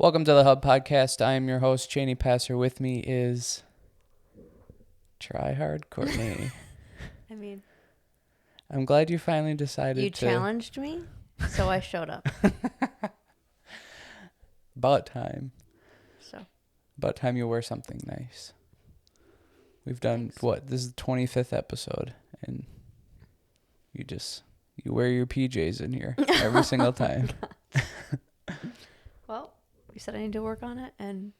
Welcome to the Hub Podcast. I am your host, Cheney Passer. With me is Tryhard Courtney. I mean, I'm glad you finally decided you challenged me, so I showed up. About time. So About time you wear something nice. We've done, Thanks. this is the 25th episode, and you wear your PJs in here every single time. Well, you said I need to work on it, and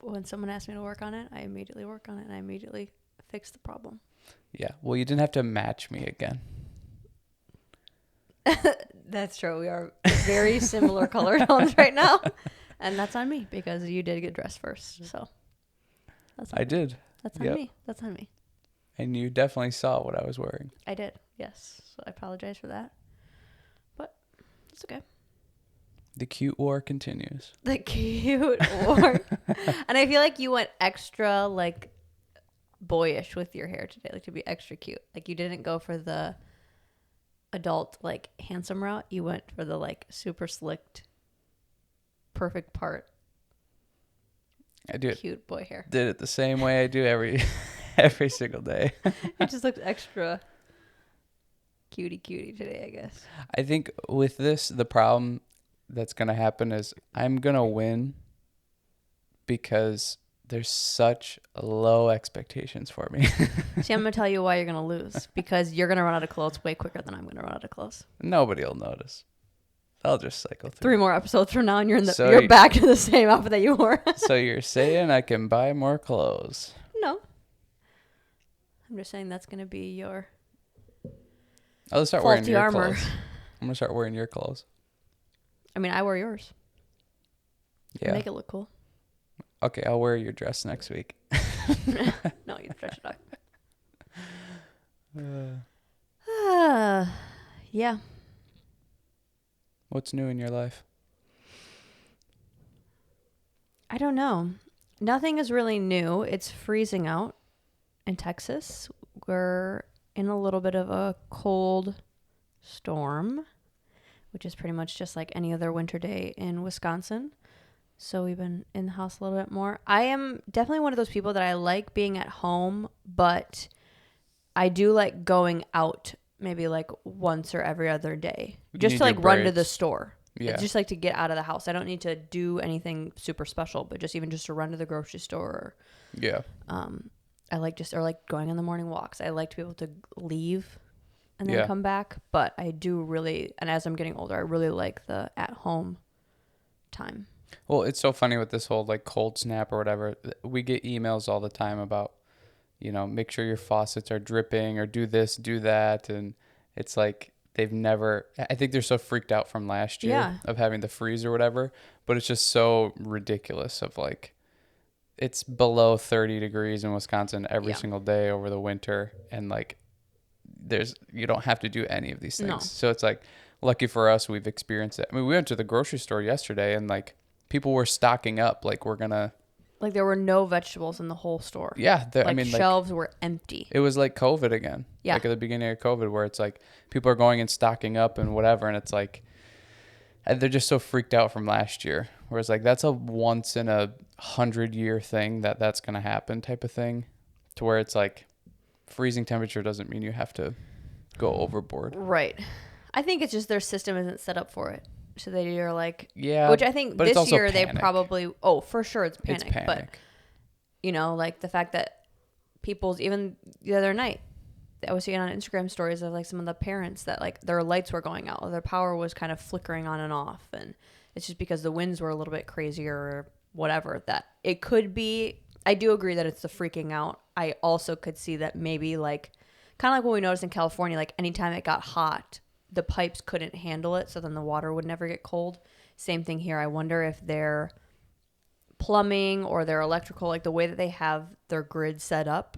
when someone asked me to work on it, I immediately work on it, and I immediately fix the problem. Yeah, well, you didn't have to match me again. That's true. We are very similar color tones right now, and that's on me because you did get dressed first. So that's on I me. did, That's on Yep. me. That's on me. and you definitely saw what I was wearing. I did. Yes. So I apologize for that, but it's okay. The cute war continues. The cute war. And I feel like you went extra like boyish with your hair today, like to be extra cute. Like you didn't go for the adult like handsome route. You went for the like super slicked perfect part I do it. cute boy hair. Did it the same way I do every single day. It just looks extra cutie today, I guess. I think with this, the problem that's going to happen is I'm going to win because there's such low expectations for me. See, I'm gonna tell you why you're gonna lose, because you're gonna run out of clothes way quicker than I'm gonna run out of clothes. Nobody will notice. I'll just cycle through. 3 more episodes from now and you're So you're back to the same outfit that you wore. So you're saying I can buy more clothes? No. I'm just saying that's gonna be your I'll start wearing faulty your armor. clothes. I'm going to start wearing your clothes. I mean, I wear yours. Yeah. Make it look cool. Okay, I'll wear your dress next week. No, you stretch it out. Yeah. What's new in your life? I don't know. Nothing is really new. It's freezing out in Texas. We're in a little bit of a cold storm, which is pretty much just like any other winter day in Wisconsin. So we've been in the house a little bit more. I am definitely one of those people that I like being at home, but I do like going out maybe like once or every other day. Just to like run to the store. Yeah. Just like to get out of the house. I don't need to do anything super special, but just even just to run to the grocery store. Yeah. I like just, or like going on the morning walks. I like to be able to leave and then Yeah. come back. But I do really, and as I'm getting older, I really like the at home time. Well, it's so funny with this whole like cold snap or whatever. We get emails all the time about, make sure your faucets are dripping or do this, do that. And it's like I think they're so freaked out from last year of having the freeze or whatever. But it's just so ridiculous of like, it's below 30 degrees in Wisconsin every single day over the winter. And like, you don't have to do any of these things. No. So it's like, lucky for us, we've experienced it. I mean, we went to the grocery store yesterday and like, people were stocking up like like there were no vegetables in the whole store. Yeah, shelves were empty. It was like COVID again. Yeah. Like at the beginning of COVID where it's like people are going and stocking up and whatever, and it's like they're just so freaked out from last year. Whereas like that's a once in 100-year thing that's going to happen type of thing, to where it's like freezing temperature doesn't mean you have to go overboard. Right. I think it's just their system isn't set up for it. So they are like, yeah, which I think but it's this also year panic. they probably, for sure it's panic. But, like the fact that even the other night, I was seeing on Instagram stories of like some of the parents that like their lights were going out, or their power was kind of flickering on and off. And it's just because the winds were a little bit crazier or whatever, that it could be. I do agree that it's the freaking out. I also could see that maybe like, kind of like what we noticed in California, like anytime it got hot, the pipes couldn't handle it, so then the water would never get cold. Same thing here. I wonder if their plumbing or their electrical, like the way that they have their grid set up,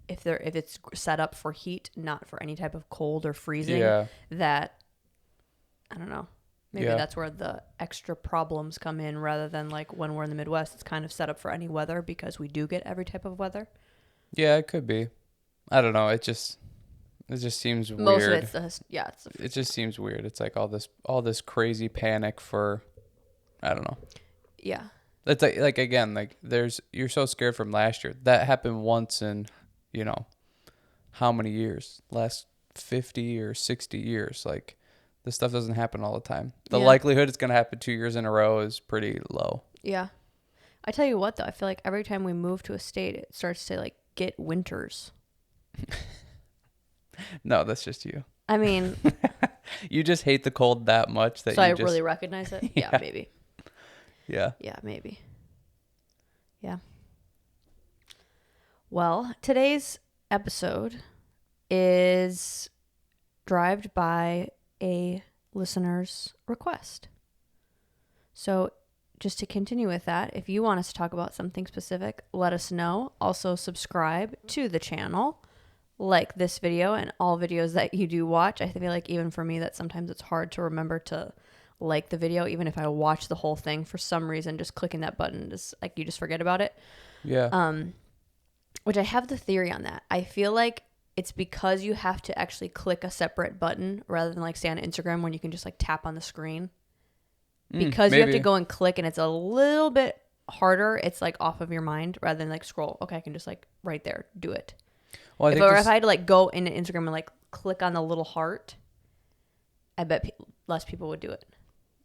if it's set up for heat, not for any type of cold or freezing, that, I don't know. Maybe that's where the extra problems come in, rather than like when we're in the Midwest, it's kind of set up for any weather because we do get every type of weather. Yeah, it could be. I don't know. It just seems weird. Most of it's it just seems weird. It's like all this crazy panic for, I don't know. Yeah. It's like again, like you're so scared from last year. That happened once in, you know, how many years? Last 50 or 60 years. Like this stuff doesn't happen all the time. The likelihood it's going to happen 2 years in a row is pretty low. Yeah. I tell you what though, I feel like every time we move to a state, it starts to like get winters. No, that's just you. I mean, you just hate the cold that much that so I really recognize it. Yeah, maybe. Yeah. Yeah, maybe. Yeah. Well, today's episode is driven by a listener's request. So just to continue with that, if you want us to talk about something specific, let us know. Also subscribe to the channel, like this video and all videos that you do watch. I feel like even for me that sometimes it's hard to remember to like the video, even if I watch the whole thing. For some reason, just clicking that button is like you just forget about it. Yeah. Which I have the theory on that. I feel like it's because you have to actually click a separate button rather than like say on Instagram when you can just like tap on the screen. Because you have to go and click and it's a little bit harder. It's like off of your mind rather than like scroll. Okay, I can just like right there do it. Well, if I had to like go into Instagram and like click on the little heart, I bet less people would do it.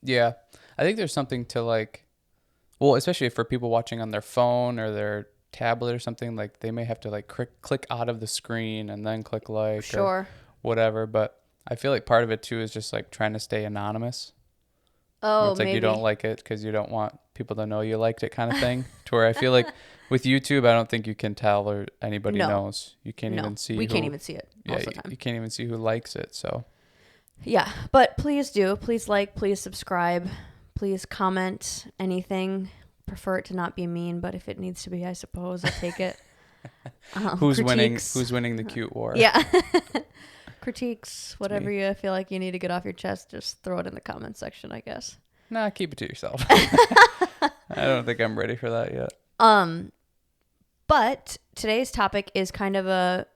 Yeah. I think there's something to like, well, especially for people watching on their phone or their tablet or something, like they may have to like click out of the screen and then click like or whatever. But I feel like part of it too is just like trying to stay anonymous. Oh, it's like maybe. You don't like it because you don't want people to know you liked it kind of thing. To where I feel like with YouTube, I don't think you can tell or anybody knows. You can't even see. We can't even see it most of the time. You can't even see who likes it. So. Yeah, but please do. Please like, please subscribe, please comment anything. Prefer it to not be mean, but if it needs to be, I suppose I'll take it. Who's critiques. Who's winning the cute war? Yeah. Critiques, whatever you feel like you need to get off your chest, just throw it in the comments section, I guess. Nah, keep it to yourself. I don't think I'm ready for that yet. But today's topic is kind of a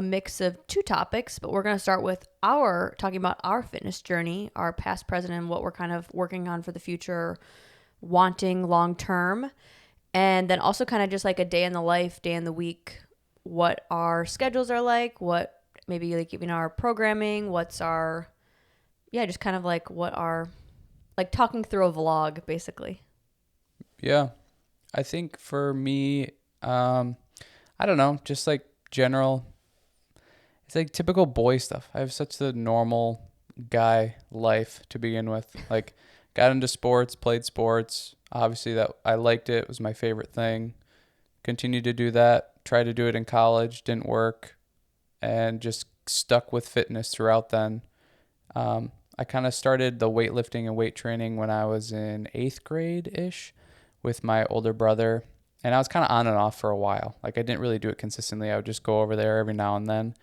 mix of two topics, but we're going to start with talking about our fitness journey, our past, present, and what we're kind of working on for the future, wanting long term, and then also kind of just like a day in the life, day in the week, what our schedules are like, what maybe like even our programming, what's our, just kind of like what our, like talking through a vlog basically. Yeah. I think for me, I don't know, just like general, it's like typical boy stuff. I have such the normal guy life to begin with. Like got into sports, played sports. Obviously that I liked it. It was my favorite thing. Continued to do that. Tried to do it in college. Didn't work. And just stuck with fitness throughout then. I kind of started the weightlifting and weight training when I was in 8th grade-ish with my older brother. And I was kind of on and off for a while. Like I didn't really do it consistently. I would just go over there every now and then.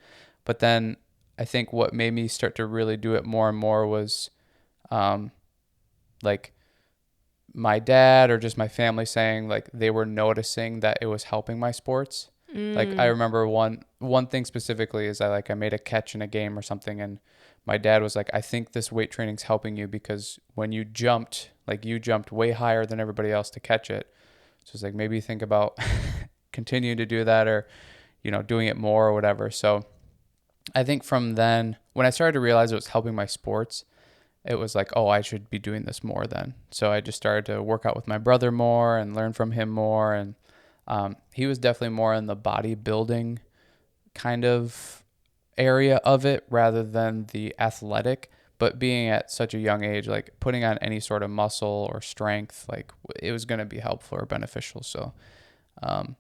But then I think what made me start to really do it more and more was like my dad or just my family saying like they were noticing that it was helping my sports. Like I remember one thing specifically is I made a catch in a game or something, and my dad was like, I think this weight training's helping you because when you jumped way higher than everybody else to catch it. So it's like maybe think about continuing to do that or, doing it more or whatever. So I think from then, when I started to realize it was helping my sports, it was like, oh, I should be doing this more then. So I just started to work out with my brother more and learn from him more. And he was definitely more in the bodybuilding kind of area of it rather than the athletic. But being at such a young age, like putting on any sort of muscle or strength, like it was going to be helpful or beneficial. So I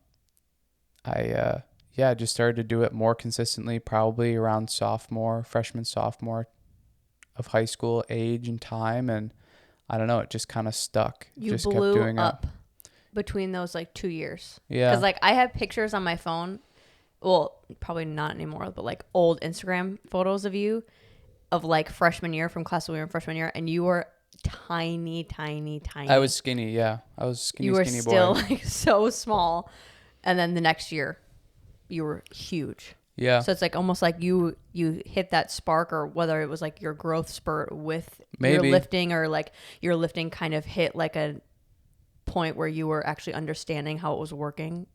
just started to do it more consistently, probably around freshman, sophomore of high school age and time. And I don't know, it just kind of stuck. You just blew kept doing up between those like 2 years. Yeah. Because like I have pictures on my phone. Well, probably not anymore, but like old Instagram photos of you of like freshman year from class we were in freshman year. And you were tiny. I was skinny. Yeah. I was skinny boy. You were still like so small. And then the next year you were huge. Yeah. So it's like almost like you hit that spark, or whether it was like your growth spurt with your lifting, or like your lifting kind of hit like a point where you were actually understanding how it was working,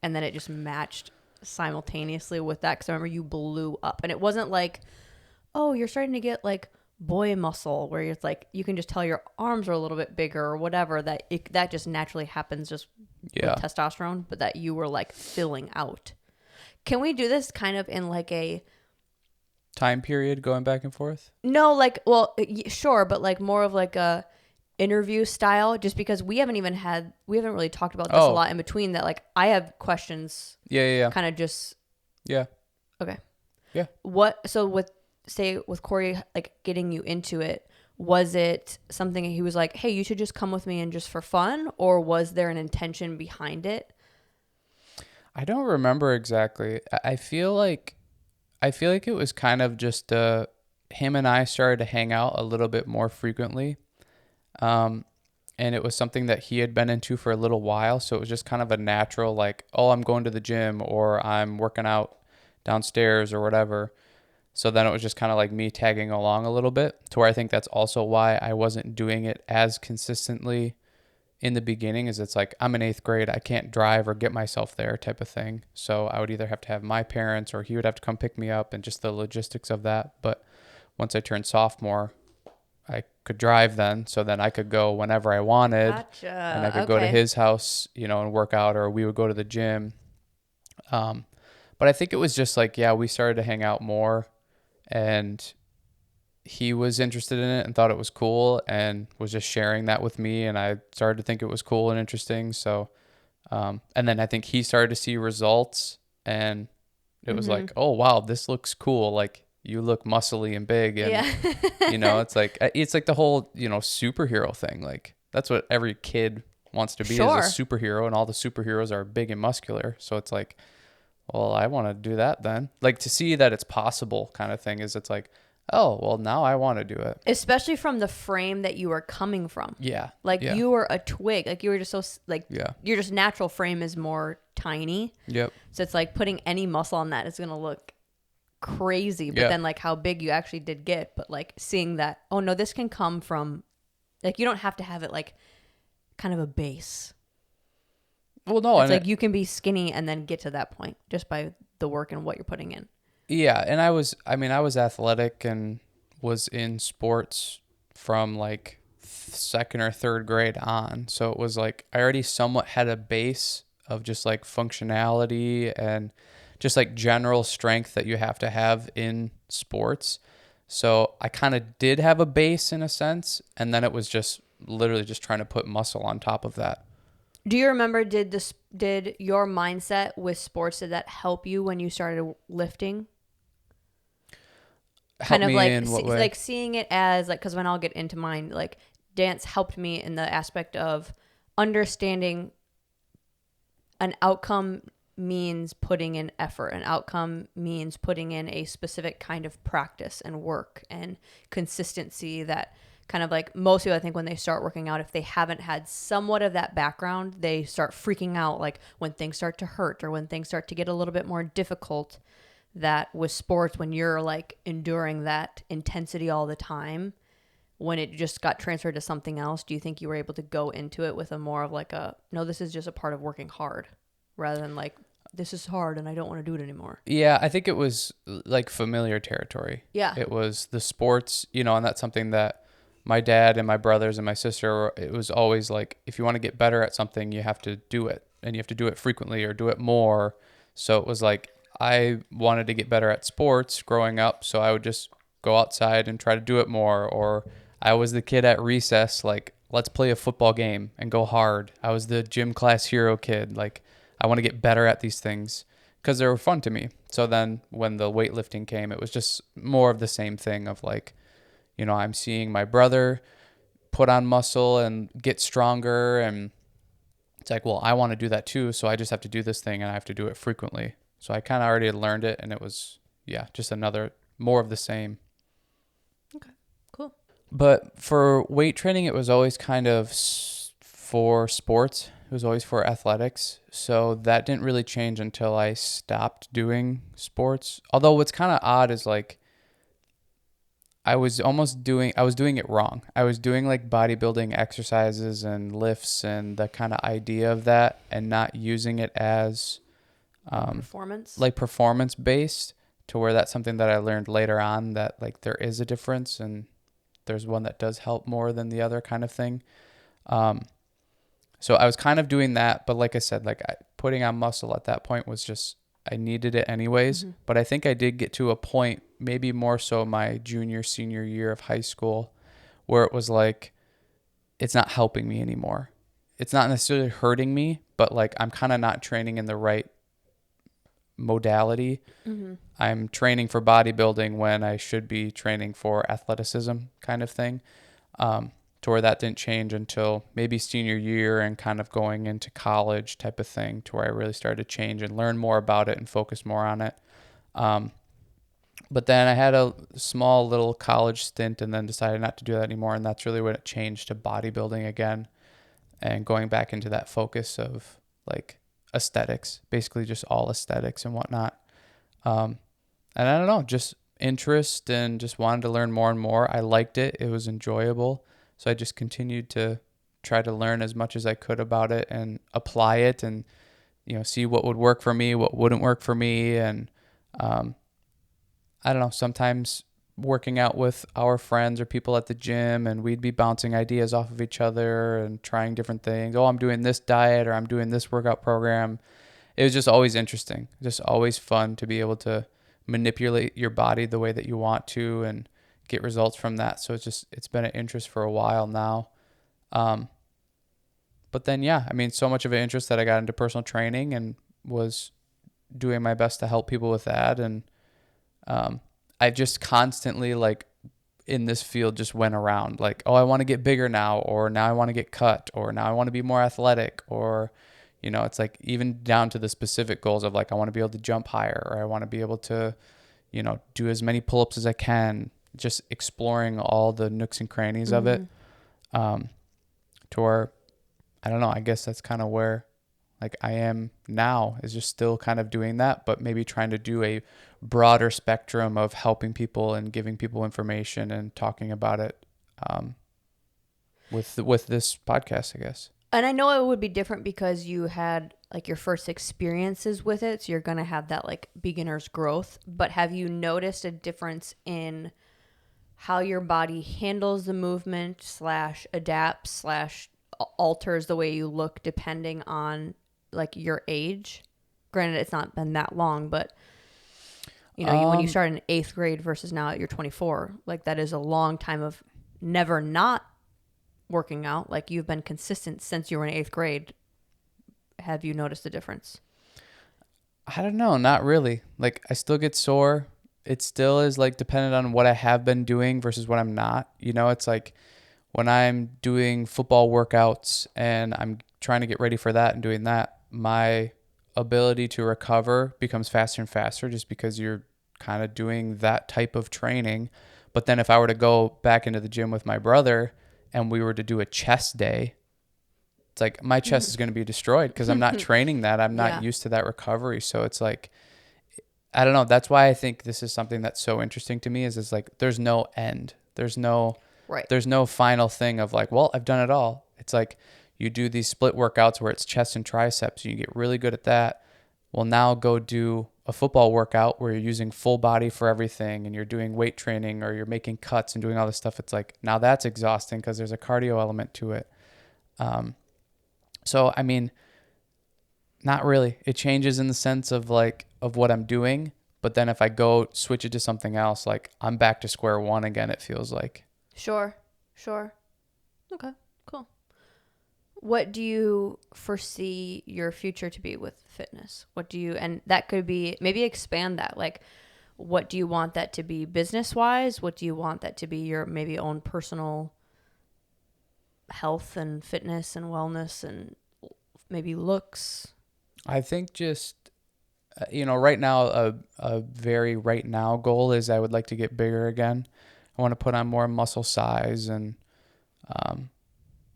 and then it just matched simultaneously with that? Because I remember you blew up, and it wasn't like, oh, you're starting to get like boy muscle where it's like you can just tell your arms are a little bit bigger or whatever, that just naturally happens just with testosterone, but that you were like filling out. Can we do this kind of in like a time period going back and forth? No, like, well, sure, but like more of like a interview style, just because we haven't really talked about this a lot in between, that like I have questions. Yeah. Kind of just. Yeah. Okay. Yeah. So with Corey, like getting you into it, was it something he was like, hey, you should just come with me and just for fun, or was there an intention behind it? I don't remember exactly. I feel like it was kind of just him and I started to hang out a little bit more frequently. And it was something that he had been into for a little while. So it was just kind of a natural, like, oh, I'm going to the gym or I'm working out downstairs or whatever. So then it was just kind of like me tagging along a little bit, to where I think that's also why I wasn't doing it as consistently in the beginning, is it's like, I'm in 8th grade, I can't drive or get myself there type of thing. So I would either have to have my parents or he would have to come pick me up, and just the logistics of that. But once I turned sophomore, I could drive then. So then I could go whenever I wanted. Gotcha. And I could go to his house, and work out, or we would go to the gym. But I think it was just like, yeah, we started to hang out more, and he was interested in it and thought it was cool and was just sharing that with me. And I started to think it was cool and interesting. So, and then I think he started to see results, and it was like, oh, wow, this looks cool. Like, you look muscly and big. And, it's like the whole, superhero thing. Like, that's what every kid wants to be, is a superhero, and all the superheroes are big and muscular. So it's like, well, I want to do that then. Like, to see that it's possible kind of thing, is it's like, oh, well, now I want to do it. Especially from the frame that you were coming from. Yeah. Like, you were a twig. Like, you were just so, like, yeah, your just natural frame is more tiny. Yep. So it's like putting any muscle on that is going to look crazy. But then, like, how big you actually did get. But, like, seeing that, oh, no, this can come from, like, you don't have to have it, like, kind of a base. Well, no. It's like you can be skinny and then get to that point just by the work and what you're putting in. Yeah, and I was athletic and was in sports from like 2nd or 3rd grade on. So it was like I already somewhat had a base of just like functionality and just like general strength that you have to have in sports. So I kind of did have a base in a sense, and then it was just literally just trying to put muscle on top of that. Do you remember, did your mindset with sports, did that help you when you started lifting? Kind of like seeing it as like, because when I'll get into mine, like dance helped me in the aspect of understanding an outcome means putting in effort. An outcome means putting in a specific kind of practice and work and consistency that kind of like most people, I think when they start working out, if they haven't had somewhat of that background, they start freaking out like when things start to hurt or when things start to get a little bit more difficult. That with sports, when you're like enduring that intensity all the time, when it just got transferred to something else, do you think you were able to go into it with a more of like no, this is just a part of working hard, rather than like, this is hard and I don't want to do it anymore? Yeah, I think it was like familiar territory. Yeah. It was the sports, and that's something that my dad and my brothers and my sister, it was always like, if you want to get better at something, you have to do it, and you have to do it frequently or do it more. So it was like, I wanted to get better at sports growing up, so I would just go outside and try to do it more. Or I was the kid at recess, like, let's play a football game and go hard. I was the gym class hero kid. Like, I want to get better at these things because they were fun to me. So then when the weightlifting came, it was just more of the same thing of like, I'm seeing my brother put on muscle and get stronger. And it's like, well, I want to do that too. So I just have to do this thing and I have to do it frequently. So I kind of already had learned it, and it was, just another, more of the same. Okay, cool. But for weight training, it was always kind of for sports. It was always for athletics. So that didn't really change until I stopped doing sports. Although what's kind of odd is like, I was doing it wrong. I was doing like bodybuilding exercises and lifts and the kind of idea of that, and not using it as performance, like performance based, to where that's something that I learned later on, that like there is a difference and there's one that does help more than the other kind of thing. So I was kind of doing that, but like I said, like putting on muscle at that point was just, I needed it anyways. But I think I did get to a point, maybe more so my junior, senior year of high school, where it was like, it's not helping me anymore. It's not necessarily hurting me, but like I'm kind of not training in the right modality. I'm training for bodybuilding when I should be training for athleticism kind of thing. To where that didn't change until maybe senior year and kind of going into college type of thing, to where I really started to change and learn more about it and focus more on it. But then I had a small little college stint and then decided not to do that anymore. And that's really when it changed to bodybuilding again and going back into that focus of like aesthetics, basically just all aesthetics and whatnot. And I don't know, just interest and just wanted to learn more and more. I liked it. It was enjoyable. So I just continued to try to learn as much as I could about it and apply it and, see what would work for me, what wouldn't work for me. And I don't know, sometimes working out with our friends or people at the gym, and we'd be bouncing ideas off of each other and trying different things. Oh, I'm doing this diet, or I'm doing this workout program. It was just always interesting, just always fun to be able to manipulate your body the way that you want to and get results from that. So it's been an interest for a while now. But then, yeah, I mean, so much of an interest that I got into personal training and was doing my best to help people with that. And I just constantly, like, in this field, just went around like, oh, I want to get bigger now, or now I want to get cut, or now I want to be more athletic, or, it's like even down to the specific goals of like, I want to be able to jump higher, or I want to be able to, do as many pull-ups as I can, just exploring all the nooks and crannies of it. To where, I don't know, I guess that's kind of where like I am now, is just still kind of doing that, but maybe trying to do a broader spectrum of helping people and giving people information and talking about it with this podcast, I guess. And I know it would be different because you had like your first experiences with it, so you're going to have that like beginner's growth. But have you noticed a difference in how your body handles the movement / adapts / alters the way you look depending on like your age? Granted, it's not been that long, but when you start in 8th grade versus now you're 24, like that is a long time of never not working out. Like you've been consistent since you were in 8th grade. Have you noticed the difference? I don't know, not really. Like I still get sore. It still is like dependent on what I have been doing versus what I'm not. It's like when I'm doing football workouts and I'm trying to get ready for that and doing that, my ability to recover becomes faster and faster just because you're kind of doing that type of training. But then if I were to go back into the gym with my brother and we were to do a chest day, it's like my chest is going to be destroyed because I'm not training that. I'm not used to that recovery. So it's like, I don't know. That's why I think this is something that's so interesting to me, is it's like, there's no end. There's no final thing of like, well, I've done it all. It's like you do these split workouts where it's chest and triceps and you get really good at that. Well, now go do a football workout where you're using full body for everything and you're doing weight training or you're making cuts and doing all this stuff. It's like, now that's exhausting because there's a cardio element to it. So, I mean, not really. It changes in the sense of like, of what I'm doing. But then if I go switch it to something else, like I'm back to square one again, it feels like. Sure. Okay, cool. What do you foresee your future to be with fitness? And that could be, maybe expand that. Like, what do you want that to be business-wise? What do you want that to be your maybe own personal health and fitness and wellness and maybe looks? I think just, right now, a very right now goal is I would like to get bigger again. I want to put on more muscle size and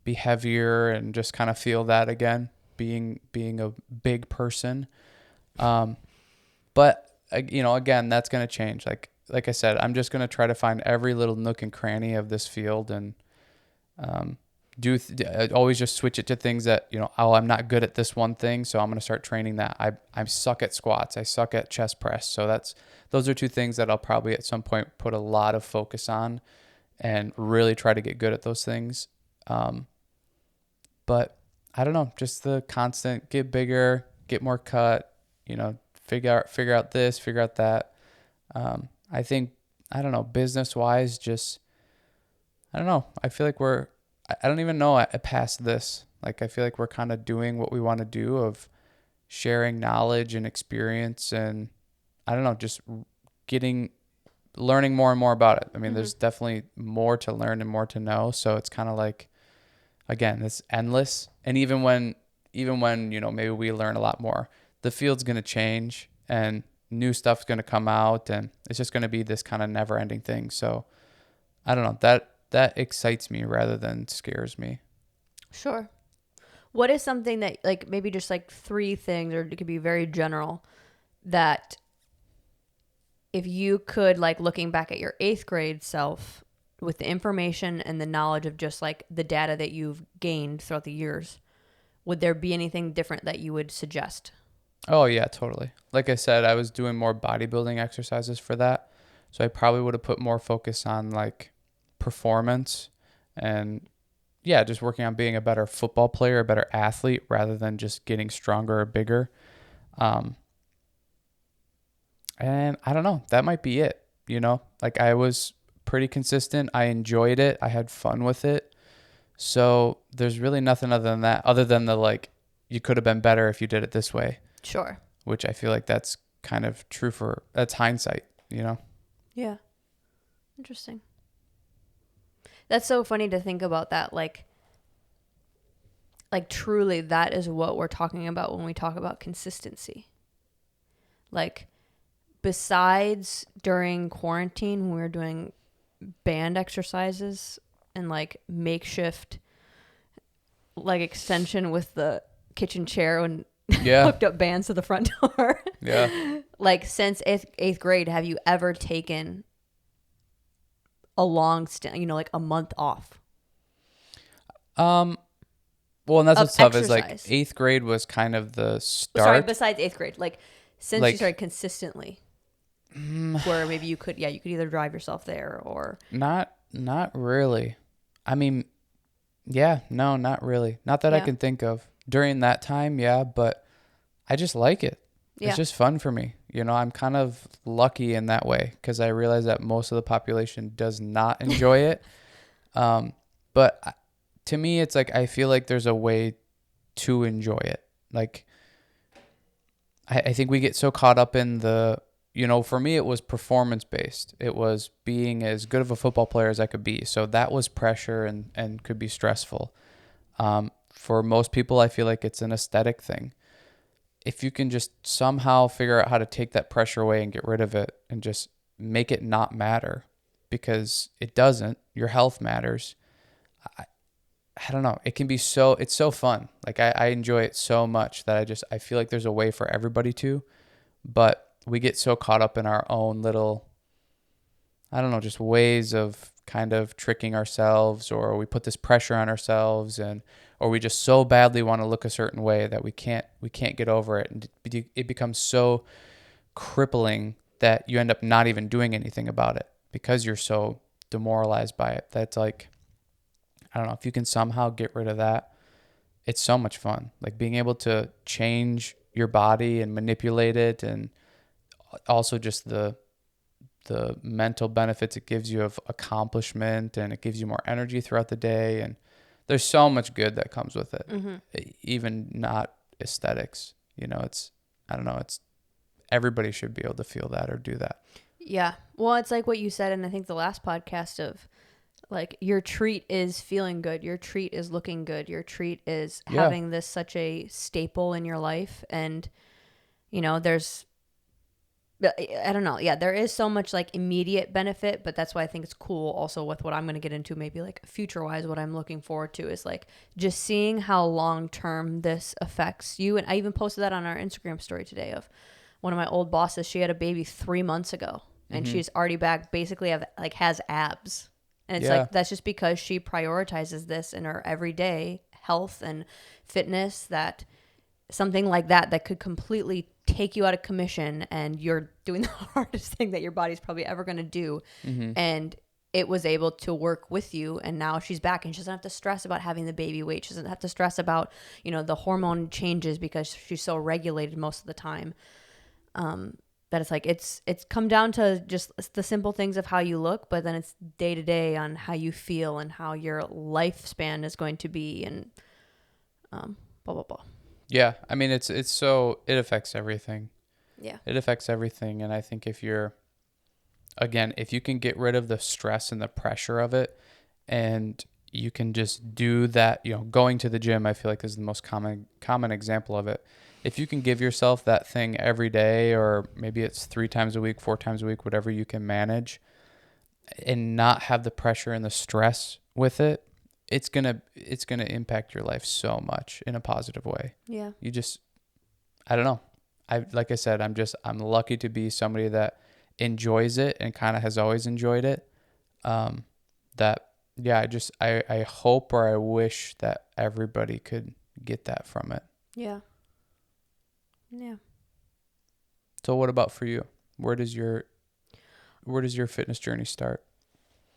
be heavier and just kind of feel that again, being a big person. But, again, that's going to change. Like like I said, I'm just going to try to find every little nook and cranny of this field and always just switch it to things that, you know, oh, I'm not good at this one thing, so I'm going to start training that. I suck at squats. I suck at chest press. So those are two things that I'll probably at some point put a lot of focus on and really try to get good at those things. But I don't know, just the constant get bigger, get more cut, you know, figure out this, figure out that. I think, I don't know, business wise, just, I don't know. I feel like I don't even know past this. Like, I feel like we're kind of doing what we want to do of sharing knowledge and experience, and I don't know, just learning more and more about it. I mean, there's definitely more to learn and more to know. So it's kind of like, again, it's endless. And even when, you know, maybe we learn a lot more, the field's going to change and new stuff's going to come out, and it's just going to be this kind of never ending thing. So I don't know, that excites me rather than scares me. Sure. What is something that, like, maybe just like 3 things, or it could be very general, that if you could, like, looking back at your 8th grade self with the information and the knowledge of just like the data that you've gained throughout the years, would there be anything different that you would suggest? Oh yeah, totally. Like I said, I was doing more bodybuilding exercises for that. So I probably would have put more focus on like performance and yeah, just working on being a better football player, a better athlete rather than just getting stronger or bigger. And I don't know, that might be it, you know? Like I was pretty consistent. I enjoyed it. I had fun with it. So there's really nothing other than that, other than the like, you could have been better if you did it this way. Sure. Which I feel like that's kind of true that's hindsight, you know? Yeah. Interesting. That's so funny to think about that. Like truly that is what we're talking about when we talk about consistency. Like, besides during quarantine when we were doing band exercises and like makeshift like extension with the kitchen chair and hooked up bands to the front door. Yeah. Like, since eighth grade, have you ever taken a long stint, you know, like a month off? Well, and that's what's tough is like 8th grade was kind of the start. Sorry, besides 8th grade, like since you started consistently, where maybe you could either drive yourself there or not really. I mean, yeah, no, not really. Not that I can think of during that time. Yeah. But I just like it. Yeah. It's just fun for me. You know, I'm kind of lucky in that way because I realize that most of the population does not enjoy it. But to me, it's like, I feel like there's a way to enjoy it. Like, I think we get so caught up in you know, for me, it was performance based. It was being as good of a football player as I could be. So that was pressure and could be stressful. For most people, I feel like it's an aesthetic thing. If you can just somehow figure out how to take that pressure away and get rid of it and just make it not matter, because it doesn't, your health matters. I don't know. It can be it's so fun. Like I enjoy it so much that I feel like there's a way for everybody to, but we get so caught up in our own little, I don't know, just ways of kind of tricking ourselves, or we put this pressure on ourselves or we just so badly want to look a certain way that we can't get over it. And it becomes so crippling that you end up not even doing anything about it because you're so demoralized by it. That's like, I don't know, if you can somehow get rid of that, it's so much fun. Like being able to change your body and manipulate it, and also just the mental benefits it gives you of accomplishment, and it gives you more energy throughout the day. And there's so much good that comes with it, even not aesthetics. You know, I don't know, everybody should be able to feel that or do that. Yeah. Well, it's like what you said, and I think the last podcast of, like, your treat is feeling good. Your treat is looking good. Your treat is having this such a staple in your life. And, you know, I don't know. Yeah, there is so much like immediate benefit, but that's why I think it's cool also with what I'm going to get into, maybe like future wise, what I'm looking forward to is like just seeing how long term this affects you. And I even posted that on our Instagram story today of one of my old bosses. She had a baby 3 months ago. and Mm-hmm. she's already back, basically has abs. And it's like, that's just because she prioritizes this in her everyday health and fitness, that something like that could completely take you out of commission, and you're doing the hardest thing that your body's probably ever going to do. Mm-hmm. And it was able to work with you, and now she's back, and she doesn't have to stress about having the baby weight. She doesn't have to stress about, the hormone changes, because she's so regulated most of the time. That it's like, it's come down to just the simple things of how you look, but then it's day to day on how you feel and how your lifespan is going to be, and blah, blah, blah. Yeah. I mean, it affects everything. Yeah. It affects everything. And I think if you can get rid of the stress and the pressure of it, and you can just do that, going to the gym, I feel like is the most common example of it. If you can give yourself that thing every day, or maybe it's 3 times a week, 4 times a week, whatever you can manage, and not have the pressure and the stress with it, it's gonna impact your life so much in a positive way. Yeah. I don't know. Like I said, I'm lucky to be somebody that enjoys it and kind of has always enjoyed it. I hope, or I wish that everybody could get that from it. Yeah. Yeah. So what about for you? Where does your fitness journey start?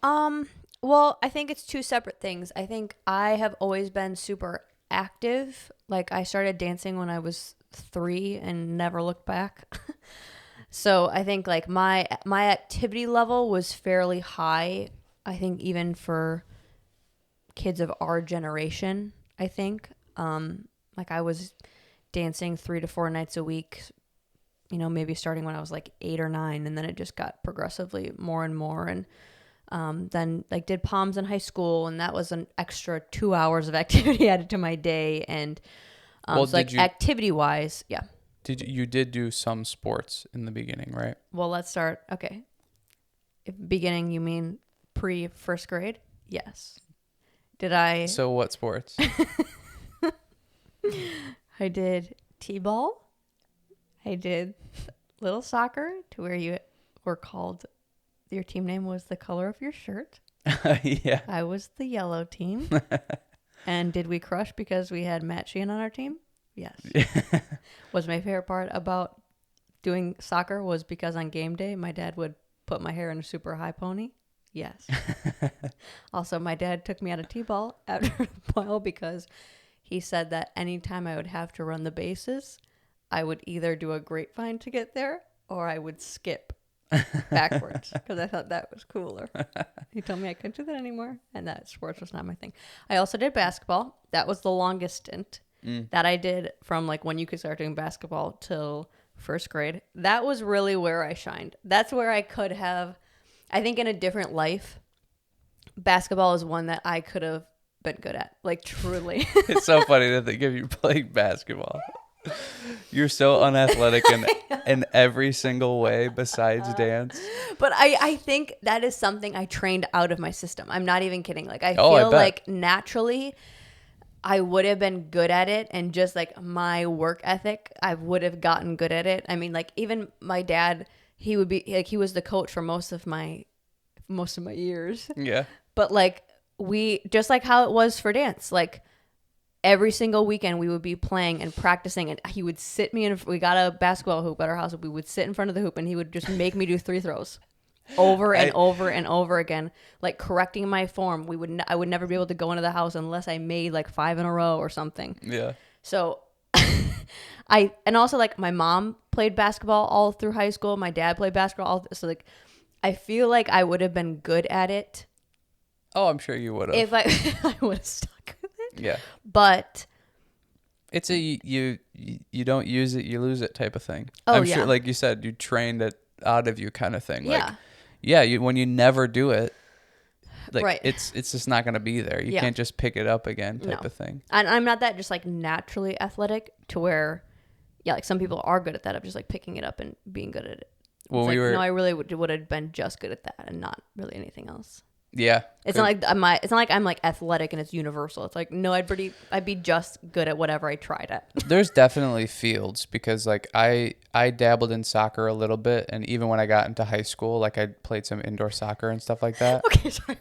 Well, I think it's 2 separate things. I think I have always been super active. Like, I started dancing when I was 3 and never looked back. So I think like my activity level was fairly high. I think even for kids of our generation, I think, like I was dancing 3 to 4 nights a week, maybe starting when I was like 8 or 9, and then it just got progressively more and more. And then like did POMs in high school, and that was an extra 2 hours of activity added to my day. And activity wise, yeah. You did do some sports in the beginning, right? Well, let's start. Okay. If beginning, you mean pre-first grade? Yes. Did I? So what sports? I did t-ball. I did little soccer, to where you were called, your team name was the color of your shirt. Yeah. I was the yellow team. And did we crush because we had Matt Sheehan on our team? Yes. Was my favorite part about doing soccer was because on game day, my dad would put my hair in a super high pony. Yes. Also, my dad took me out of t-ball after a while because he said that anytime I would have to run the bases, I would either do a grapevine to get there, or I would skip backwards, because I thought that was cooler. He told me I couldn't do that anymore, and that sports was not my thing. I also did basketball. That was the longest stint that I did, from like when you could start doing basketball till first grade. That was really where I shined. That's where I could have, I think in a different life, basketball is one that I could have been good at, like truly. It's so funny to think of you playing basketball. You're so unathletic in every single way besides dance. But I think that is something I trained out of my system. I'm not even kidding. Like I feel like naturally I would have been good at it, and just like my work ethic, I would have gotten good at it. I mean, like even my dad, he would be like, he was the coach for most of my years. Yeah. But like we, just like how it was for dance, like every single weekend we would be playing and practicing, and he would sit me in, we got a basketball hoop at our house, we would sit in front of the hoop and he would just make me do 3 throws over and over and over again, like correcting my form. I would never be able to go into the house unless I made like 5 in a row or something. Yeah. So and also like my mom played basketball all through high school. My dad played basketball so like I feel like I would have been good at it. Oh, I'm sure you would have. If I would have stuck with it. Yeah. But it's a you don't use it, you lose it type of thing. Oh, I'm yeah. sure, like you said, you trained it out of you kind of thing. Yeah. Like, yeah, when you never do it, like Right. it's just not going to be there. You can't just pick it up again type of thing. And I'm not that just like naturally athletic to where, yeah, like some people are good at that, of just like picking it up and being good at it. When we were, no, I really would have been just good at that and not really anything else. Yeah. It's not like I'm like athletic and it's universal. It's like, no, I'd be just good at whatever I tried at. There's definitely fields because like I dabbled in soccer a little bit, and even when I got into high school, like I played some indoor soccer and stuff like that. Okay, sorry.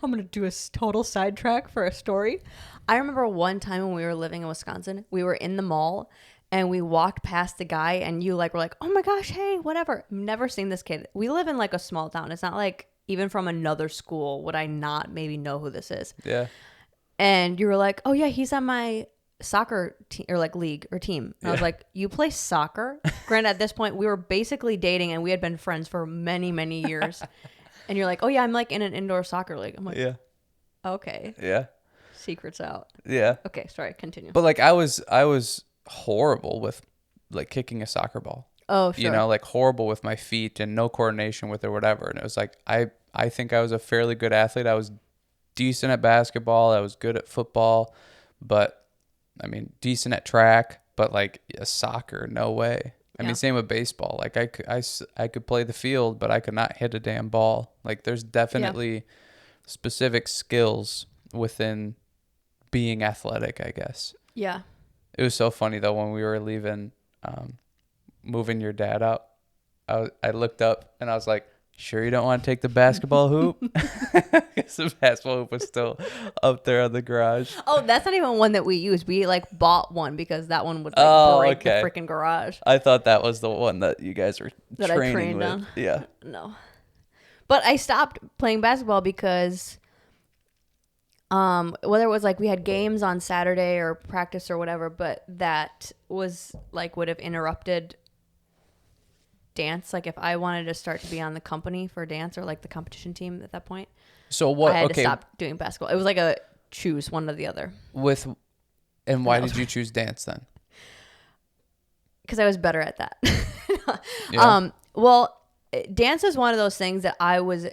I'm going to do a total sidetrack for a story. I remember one time when we were living in Wisconsin, we were in the mall and we walked past the guy and you like were like, "Oh my gosh, hey, whatever." Never seen this kid. We live in like a small town. It's not like even from another school would I not maybe know who this is. Yeah. And you were like, "Oh yeah, he's on my soccer team or like league or team." And I was like, "You play soccer?" Granted, at this point we were basically dating and we had been friends for many, many years. And you're like, "Oh yeah, I'm like in an indoor soccer league." I'm like, Yeah. "Okay." Yeah. Secrets out. Yeah. Okay, sorry, continue. But like I was horrible with like kicking a soccer ball. Oh, sure. You know, like horrible with my feet and no coordination with it or whatever. And it was like I think I was a fairly good athlete. I was decent at basketball. I was good at football, but I mean, decent at track, but like soccer, no way. I mean, same with baseball. Like I could play the field, but I could not hit a damn ball. Like there's definitely specific skills within being athletic, I guess. Yeah. It was so funny though when we were leaving, moving your dad out. I looked up and I was like, "Sure you don't want to take the basketball hoop?" Because the basketball hoop was still up there on the garage. Oh, that's not even one that we used. We like bought one because that one would like break the freaking garage. I thought that was the one that you guys were training I trained with. on. Yeah. No. But I stopped playing basketball because whether it was like we had games on Saturday or practice or whatever, but that was like would have interrupted dance. Like if I wanted to start to be on the company for dance or like the competition team at that point, So what? I had to stop doing basketball. It was like a choose one or the other. And why did you choose dance then? Because I was better at that. Yeah. Well, dance is one of those things that I was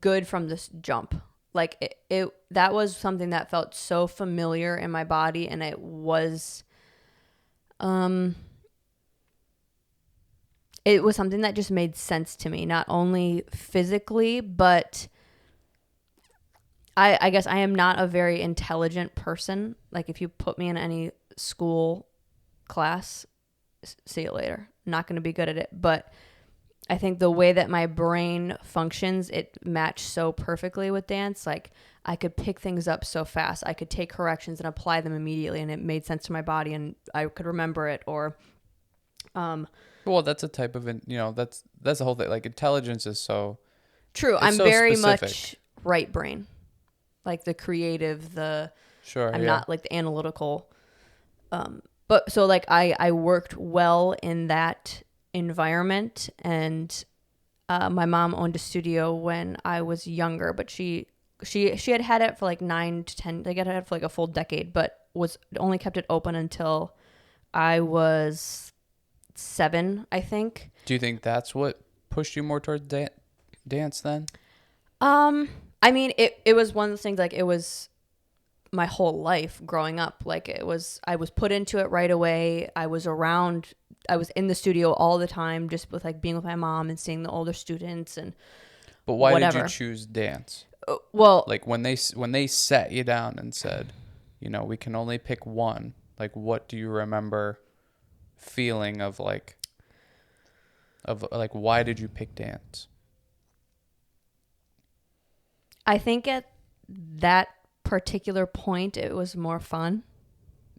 good from this jump. Like that was something that felt so familiar in my body, and it was something that just made sense to me, not only physically, but I guess I am not a very intelligent person. Like if you put me in any school class, see you later. I'm not going to be good at it, but I think the way that my brain functions, it matched so perfectly with dance. Like I could pick things up so fast. I could take corrections and apply them immediately, and it made sense to my body, and I could remember it. Or, well, that's a type of that's the whole thing. Like intelligence is so true. I'm so very specific. Much right brain, like the creative. I'm not like the analytical. But so like I worked well in that environment, and my mom owned a studio when I was younger, but she had it for like 9 to 10, they got it for like a full decade, but was only kept it open until I was 7, I think. Do you think that's what pushed you more towards dance then? I mean, it was one of those things, like it was my whole life growing up. Like I was put into it right away. I was in the studio all the time, just with like being with my mom and seeing the older students and But why did you choose dance? Well, like when they sat you down and said, we can only pick one, like what do you remember feeling of why did you pick dance? I think at that particular point it was more fun.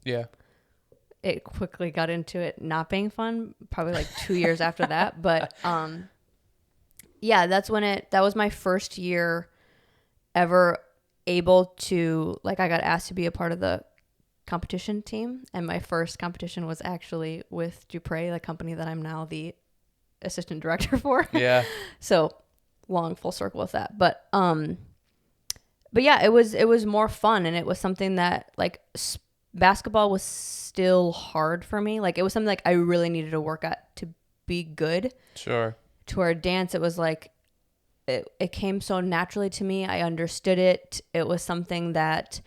Yeah. It quickly got into it not being fun, probably like 2 years after that. But yeah, that was my first year ever able to, like, I got asked to be a part of the competition team, and my first competition was actually with Dupre, the company that I'm now the assistant director for. Yeah. So long full circle with that. But yeah, it was more fun, and it was something that like basketball was still hard for me. Like it was something like I really needed to work at to be good. Sure. To where dance, it was like it came so naturally to me. I understood it. It was something that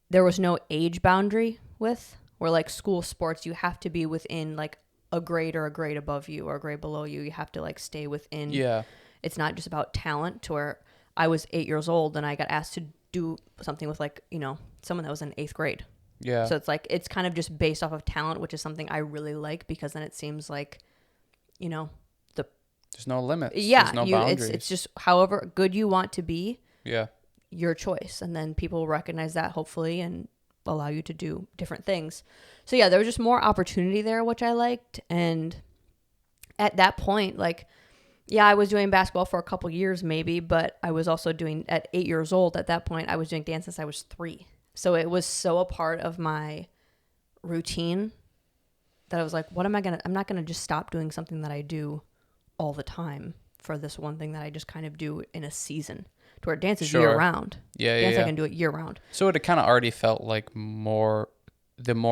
there was no age boundary with. Where like school sports, you have to be within like a grade or a grade above you or a grade below you. You have to like stay within. Yeah. It's not just about talent. To where I was 8 years old and I got asked to do something with like, someone that was in 8th grade. Yeah. So it's like, it's kind of just based off of talent, which is something I really like, because then it seems like, there's no limits. Yeah. There's no boundaries. It's just however good you want to be. Yeah. Your choice. And then people recognize that, hopefully, and allow you to do different things. So yeah, there was just more opportunity there, which I liked. And at that point, like, yeah, I was doing basketball for a couple years maybe, but I was also doing, at 8 years old, at that point, I was doing dance since I was 3. So it was so a part of my routine that I was like, I'm not going to just stop doing something that I do all the time for this one thing that I just kind of do in a season. To where dance is year round. Yeah, dance, yeah. I can do it year round. So it kind of already felt like the more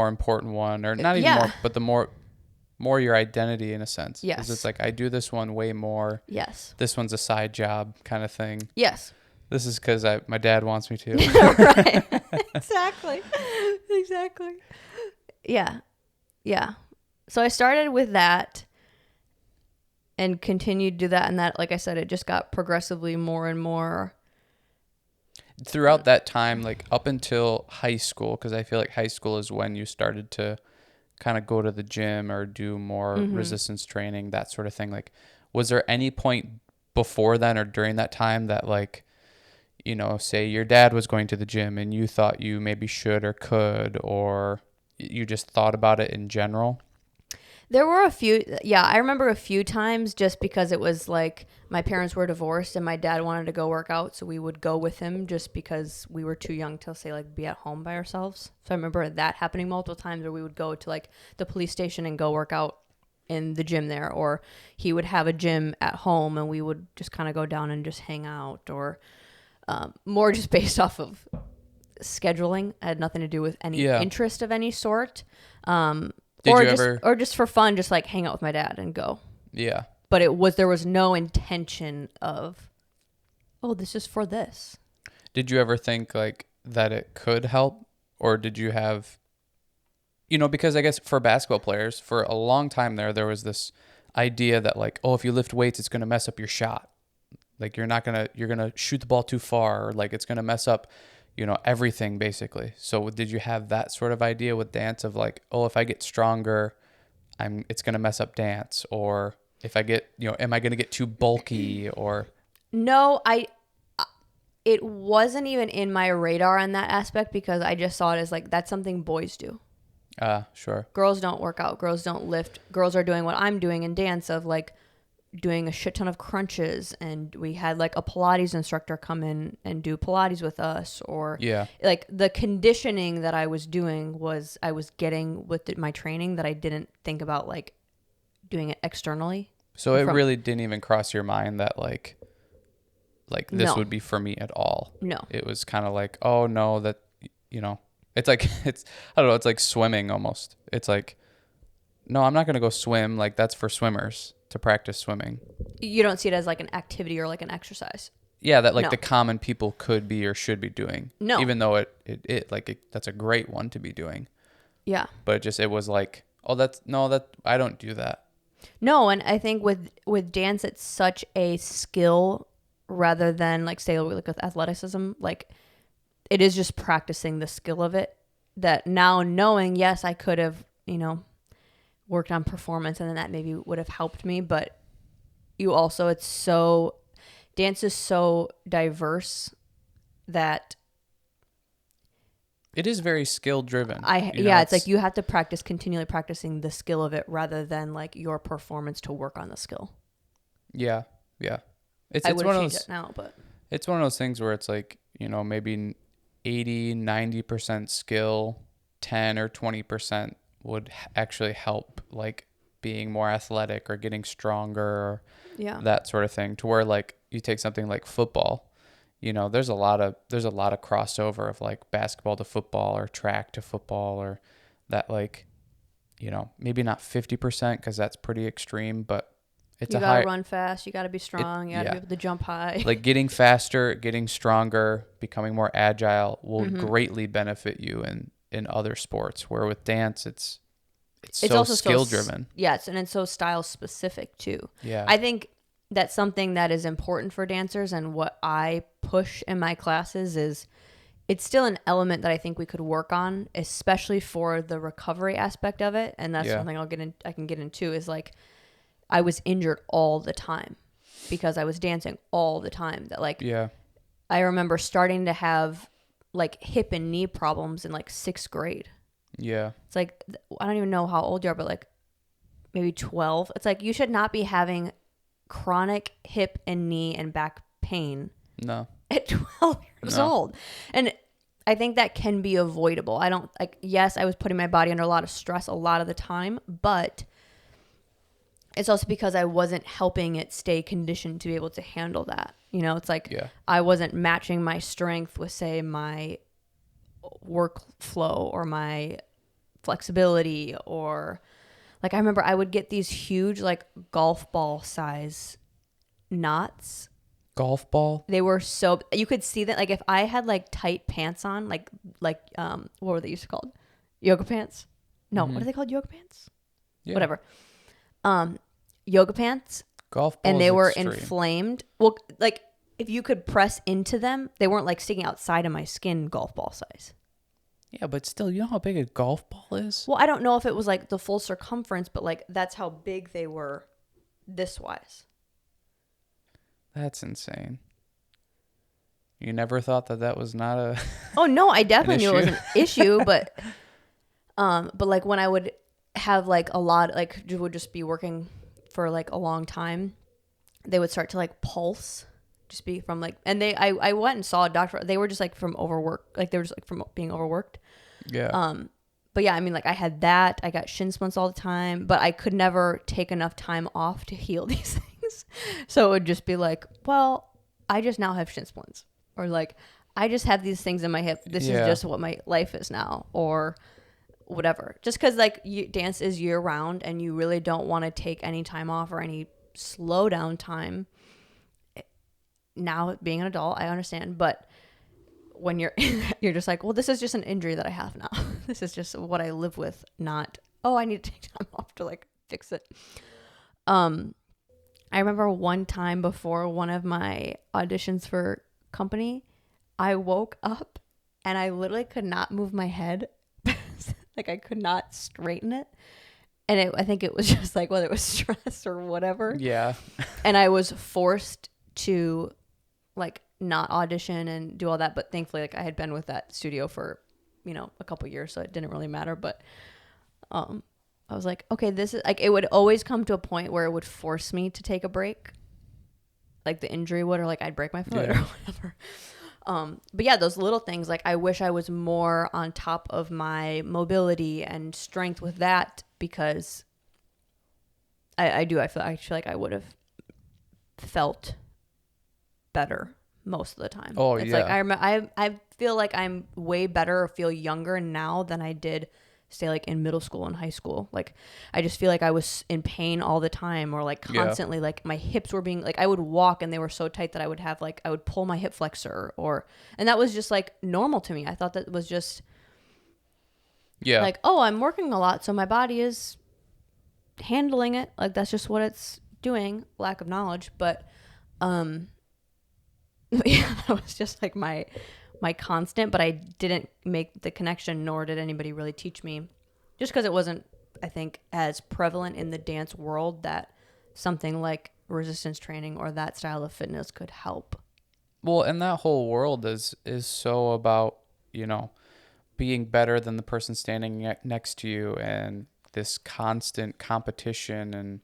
important one, or not even more, but the more your identity in a sense. Yes. 'Cause it's like, I do this one way more. Yes. This one's a side job kind of thing. Yes. This is because my dad wants me to. Right. Exactly. Yeah. Yeah. So I started with that and continued to do that. And that, like I said, it just got progressively more and more. Throughout that time, like up until high school, because I feel like high school is when you started to kind of go to the gym or do more resistance training, that sort of thing. Like, was there any point before then or during that time that, like, say your dad was going to the gym and you thought you maybe should or could, or you just thought about it in general? There were a few, I remember a few times, just because it was like my parents were divorced and my dad wanted to go work out, so we would go with him just because we were too young to, say, like, be at home by ourselves. So I remember that happening multiple times, where we would go to like the police station and go work out in the gym there, or he would have a gym at home and we would just kind of go down and just hang out, or more just based off of scheduling. It had nothing to do with any interest of any sort. Or just for fun, just like hang out with my dad and go. Yeah. But there was no intention of, this is for this. Did you ever think like that it could help, or did you have, because I guess for basketball players for a long time there was this idea that, like, if you lift weights, it's going to mess up your shot. Like, you're going to shoot the ball too far, or like it's going to mess up, everything basically. So did you have that sort of idea with dance of like, if I get stronger, it's going to mess up dance? Or if I get, am I going to get too bulky? Or no, it wasn't even in my radar on that aspect, because I just saw it as like, that's something boys do. Sure. Girls don't work out. Girls don't lift. Girls are doing what I'm doing in dance, of like doing a shit ton of crunches, and we had like a Pilates instructor come in and do Pilates with us, or like the conditioning that I was doing was I was getting with my training that I didn't think about like doing it externally. So it really didn't even cross your mind that like this would be for me at all. No. It was kind of like, oh no, that, it's like, I don't know, it's like swimming almost. It's like, no, I'm not going to go swim. Like, that's for swimmers to practice swimming. You don't see it as like an activity or like an exercise. Yeah, that like the common people could be or should be doing. No. Even though that's a great one to be doing. Yeah. But it was like, I don't do that. No, and I think with dance, it's such a skill rather than like, say, like with athleticism. Like, it is just practicing the skill of it, that now knowing, yes, I could have, worked on performance, and then that maybe would have helped me. But dance is so diverse that it is very skill driven. It's like you have to continually practicing the skill of it rather than like your performance to work on the skill. Yeah. I would change it now, but it's one of those things where it's like, maybe 80-90% skill, 10 or 20% would actually help, like being more athletic or getting stronger, or that sort of thing. To where like you take something like football, there's a lot of crossover of like basketball to football or track to football, or that, like, maybe not 50% because that's pretty extreme, but it's you gotta run fast, you gotta be strong, you gotta be able to jump high. Like getting faster, getting stronger, becoming more agile will greatly benefit you in other sports. Where with dance, it's so skill driven. Yes, and it's so style specific too. Yeah. I think that's something that is important for dancers, and what I push in my classes is it's still an element that I think we could work on, especially for the recovery aspect of it. And that's something I can get into is like, I was injured all the time because I was dancing all the time. That like, I remember starting to have like hip and knee problems in like 6th grade. Yeah. It's like, I don't even know how old you are, but like maybe 12. It's like, you should not be having chronic hip and knee and back pain. No. At 12 years old. And I think that can be avoidable. I don't like, yes, I was putting my body under a lot of stress a lot of the time, but it's also because I wasn't helping it stay conditioned to be able to handle that. You know, it's like I wasn't matching my strength with, say, my workflow or my flexibility, or like I remember I would get these huge like golf ball size knots. Golf ball? They were so, you could see that like if I had like tight pants on, like what were they used to called? Yoga pants? No, what are they called? Yoga pants? Yeah. Whatever. Yoga pants. Golf balls. And they were inflamed. Well, like if you could press into them, they weren't like sticking outside of my skin golf ball size. Yeah, but still, you know how big a golf ball is? Well, I don't know if it was like the full circumference, but like that's how big they were this wise. That's insane. You never thought that was not a Oh no, I definitely knew it was an issue, but like when I would have like a lot, like would just be working for like a long time, they would start to like pulse, just be from like, and I went and saw a doctor. They were just like from overwork, like they were just like from being overworked. Yeah. But yeah, I mean, like I had that. I got shin splints all the time, but I could never take enough time off to heal these things. So it would just be like, well, I just now have shin splints, or like I just have these things in my hip. This is just what my life is now, or whatever. Just because like dance is year round, and you really don't want to take any time off or any slow down time. Now being an adult, I understand, but when you're just like, well, this is just an injury that I have now. This is just what I live with, not, oh, I need to take time off to like fix it. I remember one time before one of my auditions for company, I woke up and I literally could not move my head. Like I could not straighten it. And I think it was just like whether it was stress or whatever. Yeah. And I was forced to like not audition and do all that. But thankfully, like I had been with that studio for, a couple years, so it didn't really matter. But I was like, okay, this is like, it would always come to a point where it would force me to take a break. Like the injury would, or like I'd break my foot or whatever. But yeah, those little things, like I wish I was more on top of my mobility and strength with that, because I feel like I would have felt better most of the time. Oh, it's yeah. like I feel like I'm way better, or feel younger now than I did, say, like in middle school and high school. Like I just feel like I was in pain all the time, or like constantly like my hips were being like, I would walk and they were so tight that I would pull my hip flexor, and that was just like normal to me. I thought that was just like, oh, I'm working a lot, so my body is handling it, like that's just what it's doing. Lack of knowledge. But yeah, that was just like my constant, but I didn't make the connection, nor did anybody really teach me, just because it wasn't, I think, as prevalent in the dance world that something like resistance training or that style of fitness could help. Well, and that whole world is so about, being better than the person standing next to you, and this constant competition, and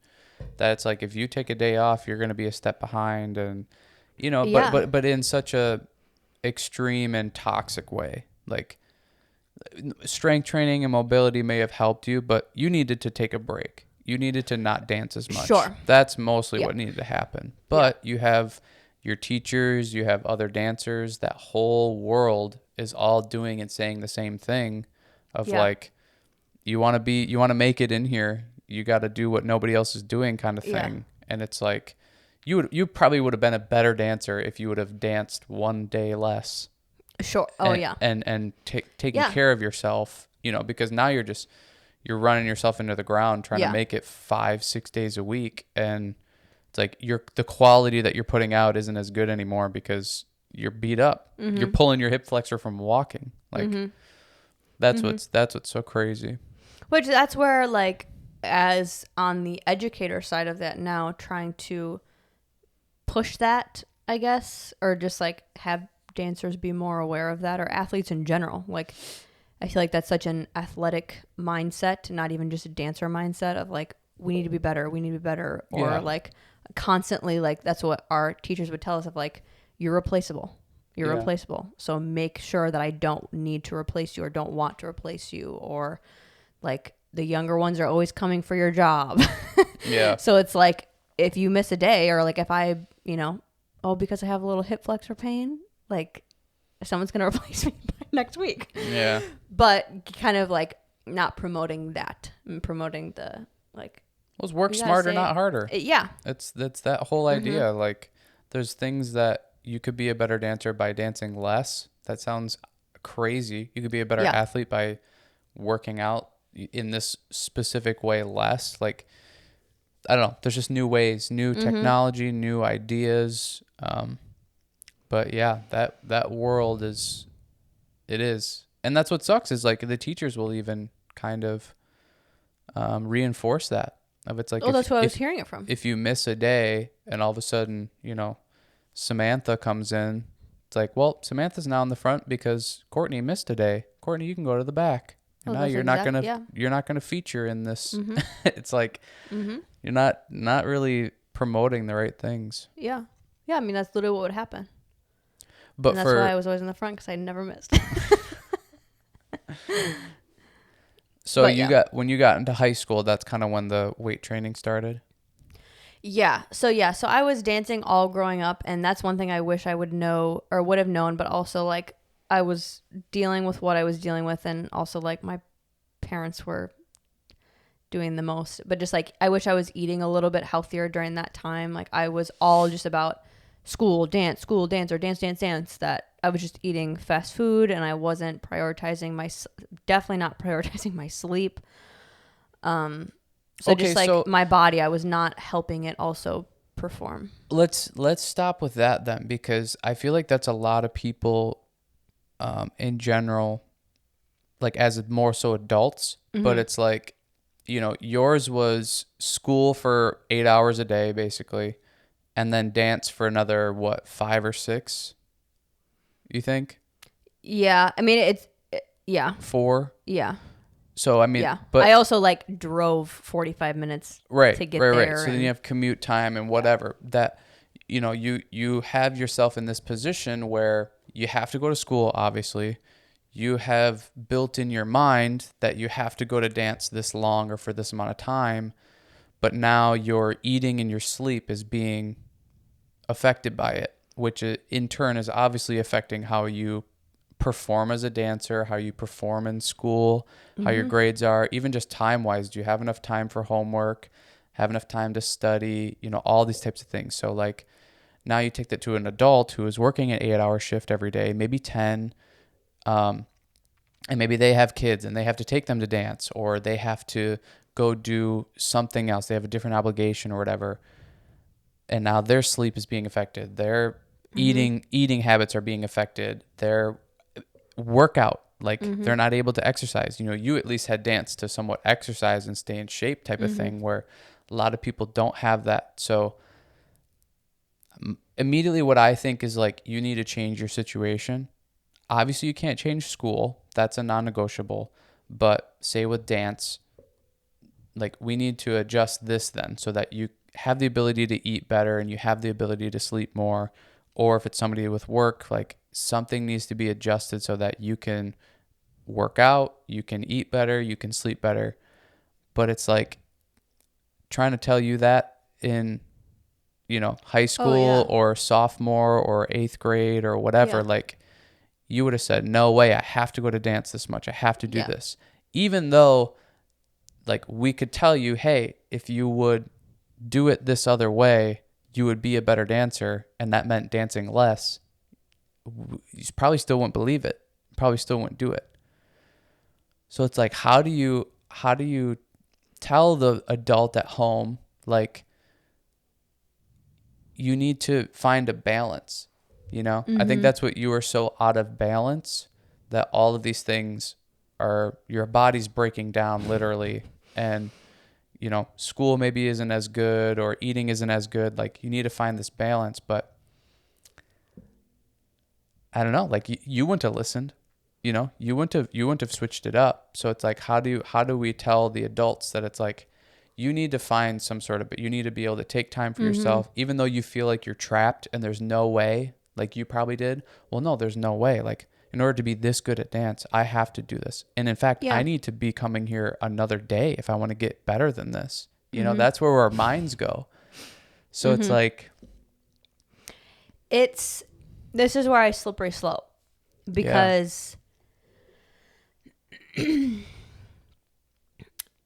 that it's like, if you take a day off, you're going to be a step behind, and, but in such a extreme and toxic way. Like strength training and mobility may have helped you, but you needed to take a break. You needed to not dance as much. Sure. That's mostly what needed to happen. But you have your teachers, you have other dancers. That whole world is all doing and saying the same thing of like, you want to make it in here, you got to do what nobody else is doing, kind of thing. And it's like, you probably would have been a better dancer if you would have danced one day less. Sure. Oh, and taking care of yourself, because now you're running yourself into the ground trying to make it 5-6 days a week, and it's like the quality that you're putting out isn't as good anymore because you're beat up. Mm-hmm. You're pulling your hip flexor from walking. Like that's what's so crazy. Which that's where, like, as on the educator side of that now, trying to push that, I guess, or just like have dancers be more aware of that, or athletes in general. Like, I feel like that's such an athletic mindset, not even just a dancer mindset of like, we need to be better, or like constantly, like, that's what our teachers would tell us of like, you're replaceable. So make sure that I don't need to replace you or don't want to replace you, or like the younger ones are always coming for your job. Yeah. So it's like, if you miss a day, or like if I, because I have a little hip flexor pain, like someone's going to replace me next week. Yeah. But kind of like not promoting that and promoting the like. Well, it's work smarter, not harder. Yeah. That's that whole idea. Like there's things that you could be a better dancer by dancing less. That sounds crazy. You could be a better athlete by working out in this specific way less. Like, I don't know. There's just new ways, new technology, new ideas. But yeah, that world is. And that's what sucks is like the teachers will even kind of reinforce that. Of it's like, that's what I was hearing it from. If you miss a day and all of a sudden, Samantha comes in, it's like, well, Samantha's now in the front because Courtney missed a day. Courtney, you can go to the back. And now you're not gonna feature in this. It's like you're not really promoting the right things. Yeah. I mean, that's literally what would happen. But and that's why I was always in the front, because I never missed. So when you got into high school, that's kind of when the weight training started. Yeah. So I was dancing all growing up, and that's one thing I wish I would know or would have known, but also like I was dealing with what I was dealing with, and also like my parents were doing the most, but just like I wish I was eating a little bit healthier during that time. Like I was all just about school, dance, or dance, that I was just eating fast food, and I wasn't definitely not prioritizing my sleep. So my body, I was not helping it also perform. Let's stop with that then, because I feel like that's a lot of people in general, like as more so adults, but it's like, yours was school for 8 hours a day basically, and then dance for another 5 or 6, you think? Yeah. I mean, 4? Yeah. So, I mean, but I also like drove 45 minutes to get there. Right. So then you have commute time and whatever that, you have yourself in this position where you have to go to school, obviously. You have built in your mind that you have to go to dance this long or for this amount of time, but now your eating and your sleep is being affected by it, which in turn is obviously affecting how you perform as a dancer, how you perform in school, how your grades are, even just time-wise. Do you have enough time for homework? Have enough time to study? All these types of things. So like now you take that to an adult who is working an 8-hour shift every day, maybe 10, and maybe they have kids and they have to take them to dance, or they have to go do something else. They have a different obligation or whatever. And now their sleep is being affected. Their eating habits are being affected. Their workout, like they're not able to exercise. You at least had dance to somewhat exercise and stay in shape type of thing, where a lot of people don't have that. So immediately what I think is like, you need to change your situation. Obviously you can't change school. That's a non-negotiable. But say with dance, like we need to adjust this then so that you have the ability to eat better and you have the ability to sleep more. Or if it's somebody with work, like something needs to be adjusted so that you can work out, you can eat better, you can sleep better. But it's like trying to tell you that in, high school or sophomore or 8th grade or whatever, like you would have said, no way, I have to go to dance this much. I have to do this. Even though like we could tell you, hey, if you would do it this other way, you would be a better dancer, and that meant dancing less. You probably still wouldn't believe it. Probably still wouldn't do it. So it's like, how do you tell the adult at home, like, you need to find a balance, you know? I think Mm-hmm. that's what you are so out of balance that all of these things are, your body's breaking down literally. And, you know, school maybe isn't as good or eating isn't as good. Like, you need to find this balance. But I don't know, like you wouldn't have listened, you know, you wouldn't have switched it up. So it's like, how do we tell the adults that it's like, you need to find some sort of, but you need to be able to take time for Mm-hmm. yourself, even though you feel like you're trapped and there's no way, like you probably did. Well, no, there's no way. Like, in order to be this good at dance, I have to do this. And in fact, Yeah. I need to be coming here another day if I want to get better than this. You know, Mm-hmm. that's where our minds go. So it's Mm-hmm. like, This is where I slippery slope, because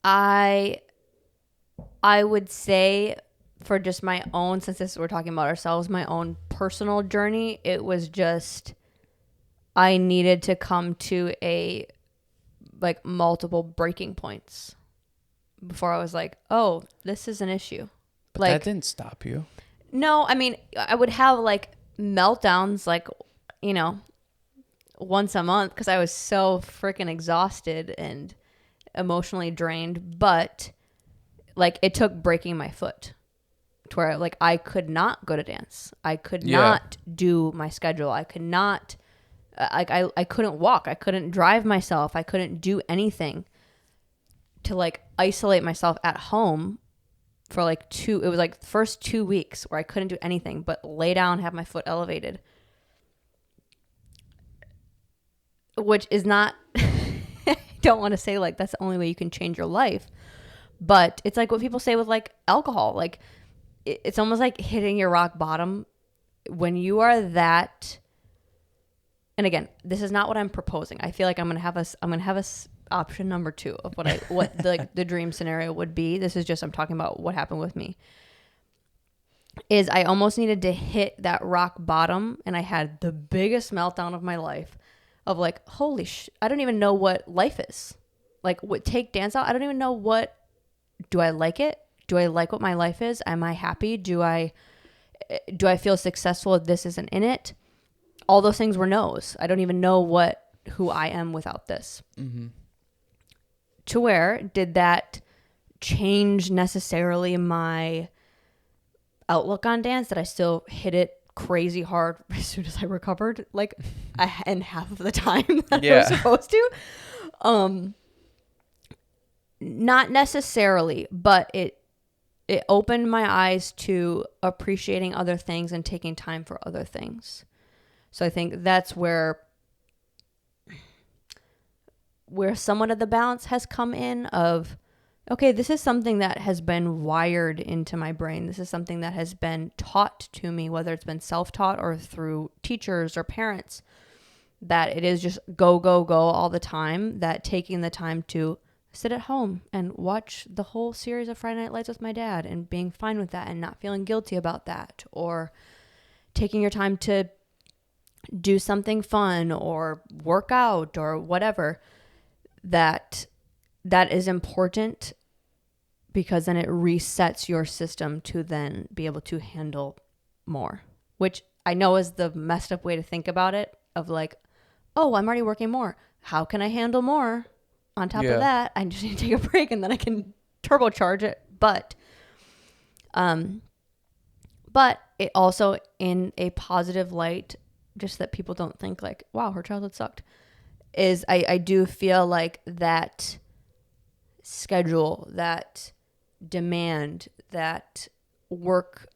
I would say, for just my own, since we're talking about ourselves, my own personal journey, it was just, I needed to come to like multiple breaking points before I was like, oh, this is an issue. but Like, that didn't stop you. no, I mean, I would have like meltdowns, like, you know, once a month, because I was so freaking exhausted and emotionally drained. But like, it took breaking my foot to where like I could not go to dance. I could not do my schedule. I could not, like, I couldn't walk. I couldn't drive myself. I couldn't do anything to like isolate myself at home for like it was like the first 2 weeks where I couldn't do anything but lay down, have my foot elevated, which is not, I don't want to say like that's the only way you can change your life, but it's like what people say with like alcohol. Like, it's almost like hitting your rock bottom when you are that. And again, this is not what I'm proposing. I feel like I'm gonna have a option number 2 of what the dream scenario would be. This is just, I'm talking about what happened with me. Is I almost needed to hit that rock bottom, and I had the biggest meltdown of my life, of like, holy I don't even know what life is. Like, take dance out, I don't even know do I like it? Do I like what my life is? Am I happy? Do I feel successful if this isn't in it? All those things were no's. I don't even know who I am without this. Mm-hmm. To where did that change necessarily my outlook on dance? That I still hit it crazy hard as soon as I recovered, like, in half of the time that I was supposed to? Not necessarily, but it opened my eyes to appreciating other things and taking time for other things. So I think that's where somewhat of the balance has come in of, okay, this is something that has been wired into my brain. This is something that has been taught to me, whether it's been self-taught or through teachers or parents, that it is just go, go, go all the time, that taking the time to sit at home and watch the whole series of Friday Night Lights with my dad and being fine with that and not feeling guilty about that, or taking your time to do something fun or work out or whatever, that is important, because then it resets your system to then be able to handle more, which I know is the messed up way to think about it, of like, oh, I'm already working more. How can I handle more? On top of that, I just need to take a break and then I can turbocharge it. But it also, in a positive light, just that people don't think like, wow, her childhood sucked, is I do feel like that schedule, that demand, that work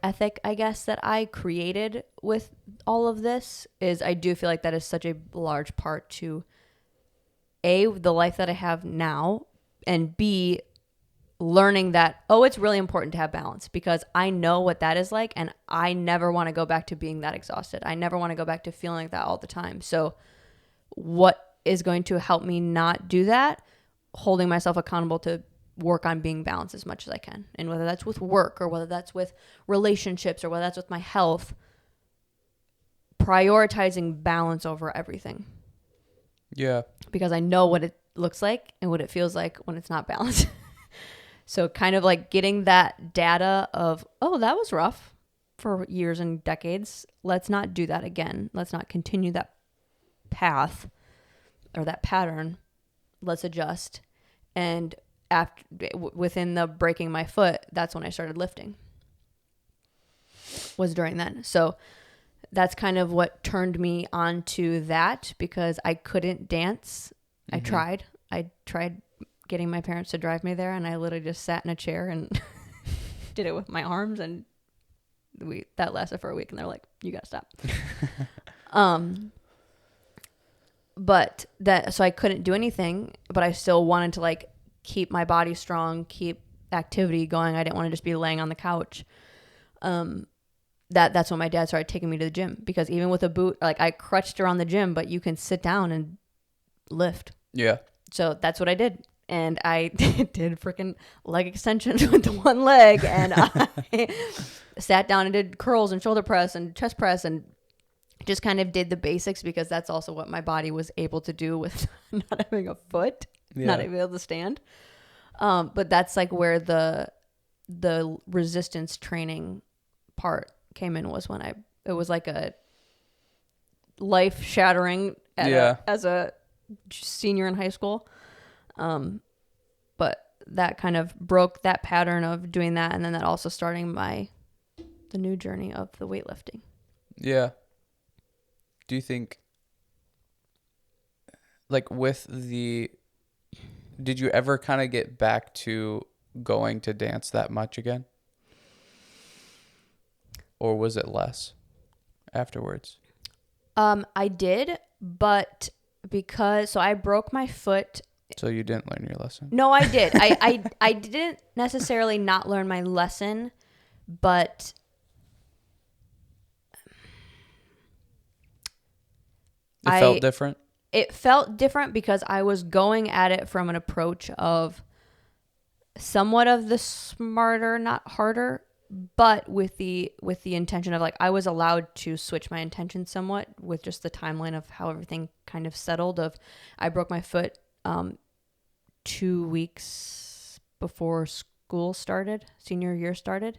ethic, I guess, that I created with all of this, is I do feel like that is such a large part to the life that I have now, and B, learning that, oh, it's really important to have balance, because I know what that is like, and I never want to go back to being that exhausted. I never want to go back to feeling like that all the time. So what is going to help me not do that? Holding myself accountable to work on being balanced as much as I can. And whether that's with work, or whether that's with relationships, or whether that's with my health, prioritizing balance over everything. Yeah. Because I know what it looks like and what it feels like when it's not balanced. So kind of like getting that data of, oh, that was rough for years and decades. Let's not do that again. Let's not continue that path or that pattern. Let's adjust. And after within the breaking my foot, that's when I started lifting. Was during then. So that's kind of what turned me on to that, because I couldn't dance. I tried getting my parents to drive me there, and I literally just sat in a chair and did it with my arms, and that lasted for a week, and they're like, you gotta stop. But so I couldn't do anything, but I still wanted to like keep my body strong, keep activity going. I didn't want to just be laying on the couch. That's when my dad started taking me to the gym, because even with a boot, like I crutched around the gym, but you can sit down and lift. Yeah. So that's what I did. And I did freaking leg extensions with the one leg, and I sat down and did curls and shoulder press and chest press, and just kind of did the basics, because that's also what my body was able to do with not having a foot, not able to stand. But that's like where the resistance training part came in, was when it was like a life shattering as a senior in high school. But that kind of broke that pattern of doing that, and then that also starting the new journey of the weightlifting. Yeah. Do you think, like, did you ever kind of get back to going to dance that much again? Or was it less afterwards? I did, but so I broke my foot. So you didn't learn your lesson? No, I did. I didn't necessarily not learn my lesson, but it felt different? It felt different because I was going at it from an approach of somewhat of the smarter, not harder, but with the intention of like, I was allowed to switch my intention somewhat with just the timeline of how everything kind of settled. I broke my foot 2 weeks before school started, senior year started.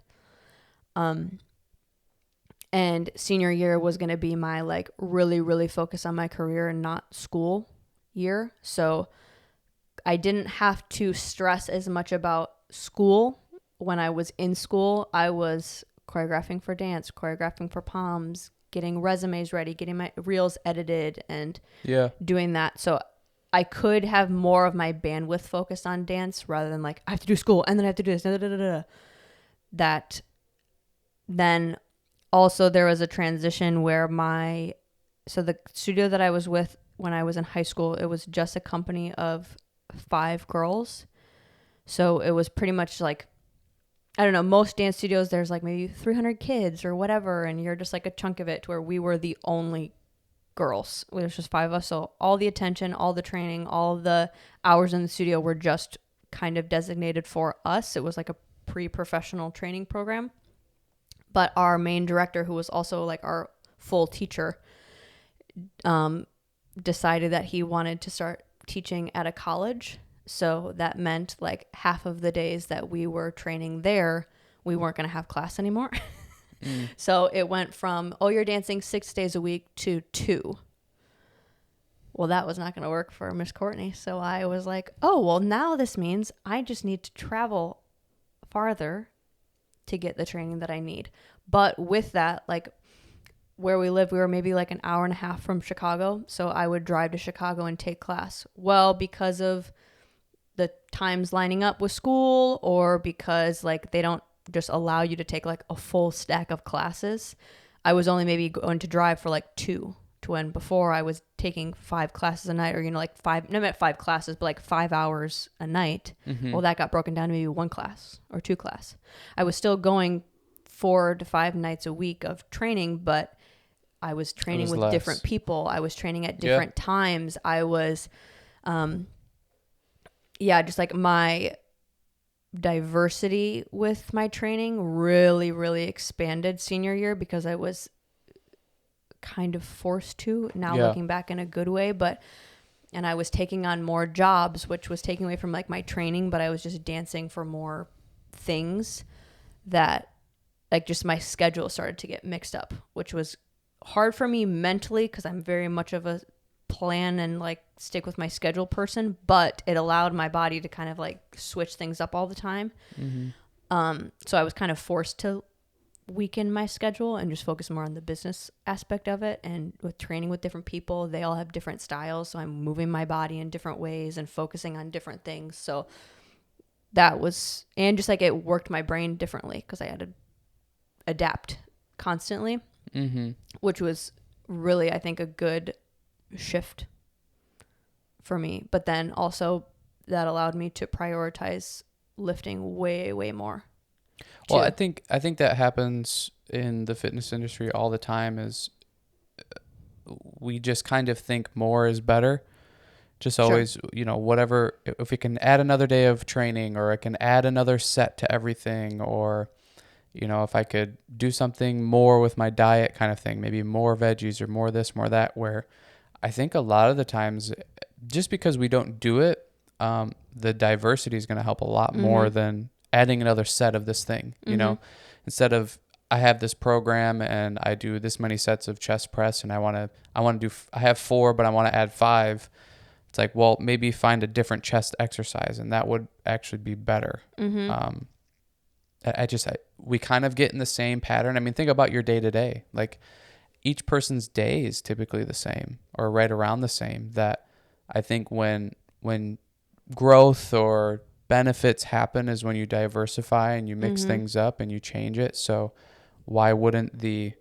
And senior year was going to be my like really, really focus on my career and not school year. So I didn't have to stress as much about school. When I was in school, I was choreographing for dance, choreographing for POMs, getting resumes ready, getting my reels edited, and doing that. So I could have more of my bandwidth focused on dance rather than like, I have to do school and then I have to do this. That then also there was a transition where so the studio that I was with when I was in high school, it was just a company of 5 girls. So it was pretty much like, I don't know, most dance studios, there's like maybe 300 kids or whatever, and you're just like a chunk of it, to where we were the only girls. It was just 5 of us. So all the attention, all the training, all the hours in the studio were just kind of designated for us. It was like a pre-professional training program. But our main director, who was also like our full teacher, decided that he wanted to start teaching at a college. So that meant like half of the days that we were training there, we weren't going to have class anymore. So it went from, you're dancing 6 days a week to 2. Well, that was not going to work for Miss Courtney. So I was like, now this means I just need to travel farther to get the training that I need. But with that, like where we lived, we were maybe like an hour and a half from Chicago. So I would drive to Chicago and take class. Well, because of the times lining up with school, or because like they don't just allow you to take like a full stack of classes, I was only maybe going to drive for like 2, to when before I was taking 5 classes a night, or, like 5 classes, but like 5 hours a night. Mm-hmm. Well, that got broken down to maybe 1 class or 2 class. I was still going 4 to 5 nights a week of training, but I was training with less. Different people. I was training at different times. I was, just like my diversity with my training really, really expanded senior year, because I was kind of forced to, now looking back in a good way. But and I was taking on more jobs, which was taking away from like my training, but I was just dancing for more things, that like just my schedule started to get mixed up, which was hard for me mentally because I'm very much of a plan and like stick with my schedule person, but it allowed my body to kind of like switch things up all the time. So I was kind of forced to weaken my schedule and just focus more on the business aspect of it. And with training with different people, they all have different styles, so I'm moving my body in different ways and focusing on different things. So that was, and just like it worked my brain differently because I had to adapt constantly, which was really, I think, a good shift for me. But then also that allowed me to prioritize lifting way more. Well, I think that happens in the fitness industry all the time. Is we just kind of think more is better. Just always, you know, whatever, if we can add another day of training, or I can add another set to everything, or, you know, if I could do something more with my diet kind of thing, maybe more veggies or more this, more that, where I think a lot of the times, just because we don't do it, the diversity is going to help a lot more than adding another set of this thing, you know, instead of, I have this program and I do this many sets of chest press and I have 4, but I want to add 5. It's like, well, maybe find a different chest exercise, and that would actually be better. We kind of get in the same pattern. I mean, think about your day to day. Like, each person's day is typically the same or right around the same. That I think when growth or benefits happen is when you diversify and you mix things up and you change it. So why wouldn't the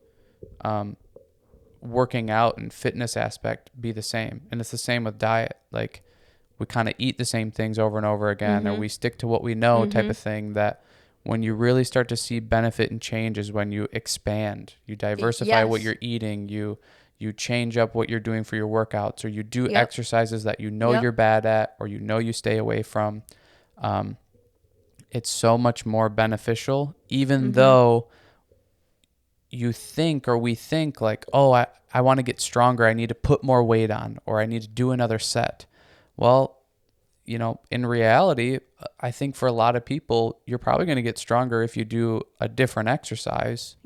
working out and fitness aspect be the same? And it's the same with diet. Like, we kind of eat the same things over and over again, or we stick to what we know type of thing. That when you really start to see benefit and change is when you expand, you diversify what you're eating, you change up what you're doing for your workouts, or you do exercises that you know you're bad at, or you know you stay away from. It's so much more beneficial, even though you think, or we think like, oh, I want to get stronger. I need to put more weight on, or I need to do another set. Well, you know, in reality, I think for a lot of people, you're probably going to get stronger if you do a different exercise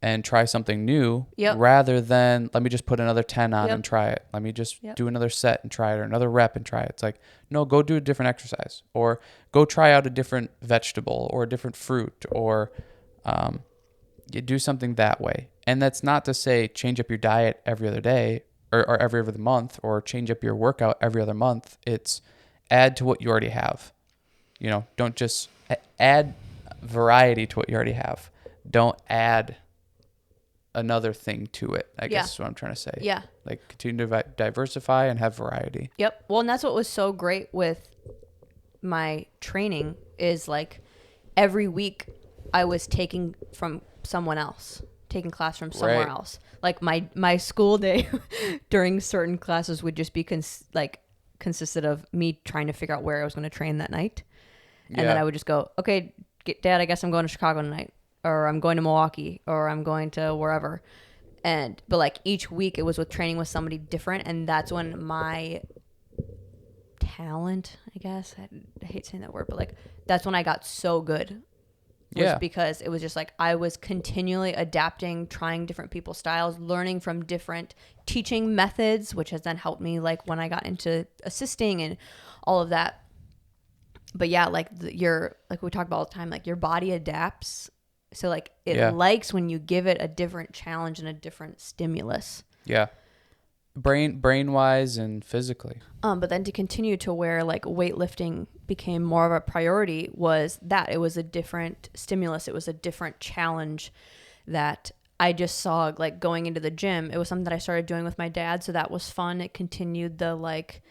and try something new rather than, let me just put another 10 on and try it. Let me just do another set and try it, or another rep and try it. It's like, no, go do a different exercise, or go try out a different vegetable or a different fruit, or you do something that way. And that's not to say change up your diet every other day or every other month, or change up your workout every other month. It's add to what you already have. You know, don't just add variety to what you already have. Don't add another thing to it, I guess is what I'm trying to say. Yeah. Like, continue to diversify and have variety. Yep. Well, and that's what was so great with my training is like every week I was taking from someone else, taking class from somewhere else. Like my school day during certain classes would just be consisted of me trying to figure out where I was going to train that night. And then I would just go, okay, Dad, I guess I'm going to Chicago tonight, or I'm going to Milwaukee, or I'm going to wherever. But like each week it was with training with somebody different. And that's when my talent, I guess, I hate saying that word, but like, that's when I got so good. Because it was just like I was continually adapting, trying different people's styles, learning from different teaching methods, which has then helped me like when I got into assisting and all of that. But yeah, like like we talk about all the time, like your body adapts. So like it likes when you give it a different challenge and a different stimulus. Yeah. Brain wise and physically. But then to continue to where like weightlifting became more of a priority was that it was a different stimulus. It was a different challenge that I just saw like going into the gym. It was something that I started doing with my dad. So that was fun. It continued the like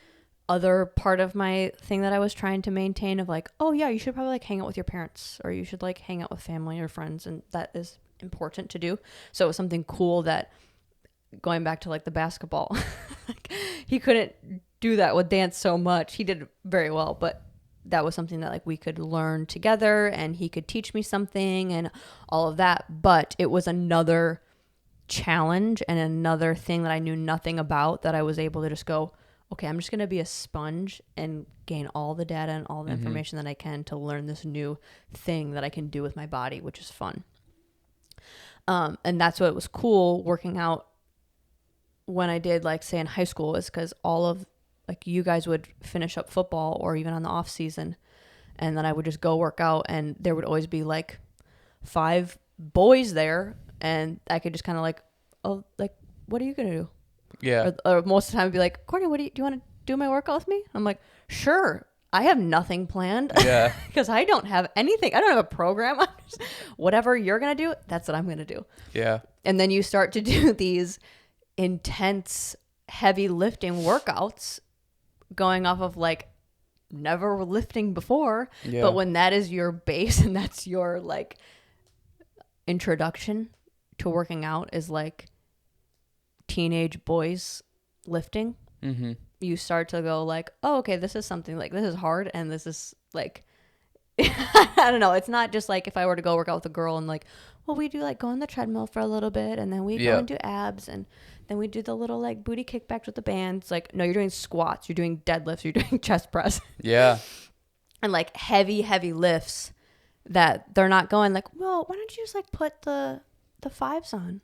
other part of my thing that I was trying to maintain of like, oh yeah, you should probably like hang out with your parents, or you should like hang out with family or friends. And that is important to do. So it was something cool that, going back to like the basketball, like, he couldn't do that with dance so much. He did very well, but that was something that like we could learn together, and he could teach me something and all of that. But it was another challenge and another thing that I knew nothing about, that I was able to just go, okay, I'm just going to be a sponge and gain all the data and all the information that I can to learn this new thing that I can do with my body, which is fun. And that's what was cool working out when I did, like, say in high school, is because all of, like, you guys would finish up football or even on the off season, and then I would just go work out, and there would always be like 5 boys there, and I could just kind of like, oh, like, what are you gonna do? Yeah. Or most of the time I'd be like, Courtney, do you want to do my workout with me? I'm like, sure. I have nothing planned. Yeah. Because I don't have anything. I don't have a program. Whatever you're gonna do, that's what I'm gonna do. Yeah. And then you start to do these intense, heavy lifting workouts, going off of like never lifting before. Yeah. But when that is your base and that's your like introduction to working out, is like teenage boys lifting, you start to go like, oh, okay, this is something, like, this is hard, and this is like I don't know, it's not just like if I were to go work out with a girl and like, well, we do like go on the treadmill for a little bit, and then we go and do abs, and then we do the little like booty kickbacks with the bands. Like, no, you're doing squats, you're doing deadlifts, you're doing chest press. Yeah. And like heavy lifts that they're not going like, well, why don't you just like put the 5s on?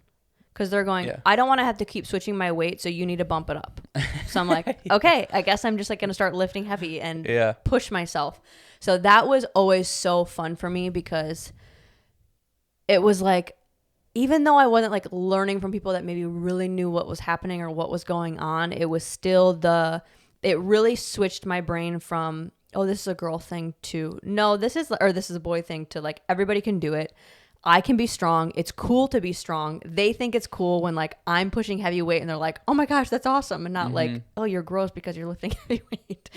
Because they're going, I don't want to have to keep switching my weight, so you need to bump it up. So I'm like, okay, I guess I'm just like going to start lifting heavy and push myself. So that was always so fun for me, because it was like, even though I wasn't like learning from people that maybe really knew what was happening or what was going on, it was still it really switched my brain from, oh, this is a girl thing, to, no, this is a boy thing, to like, everybody can do it. I can be strong. It's cool to be strong. They think it's cool when like I'm pushing heavy weight and they're like, oh my gosh, that's awesome. And not like, oh, you're gross because you're lifting heavy weight.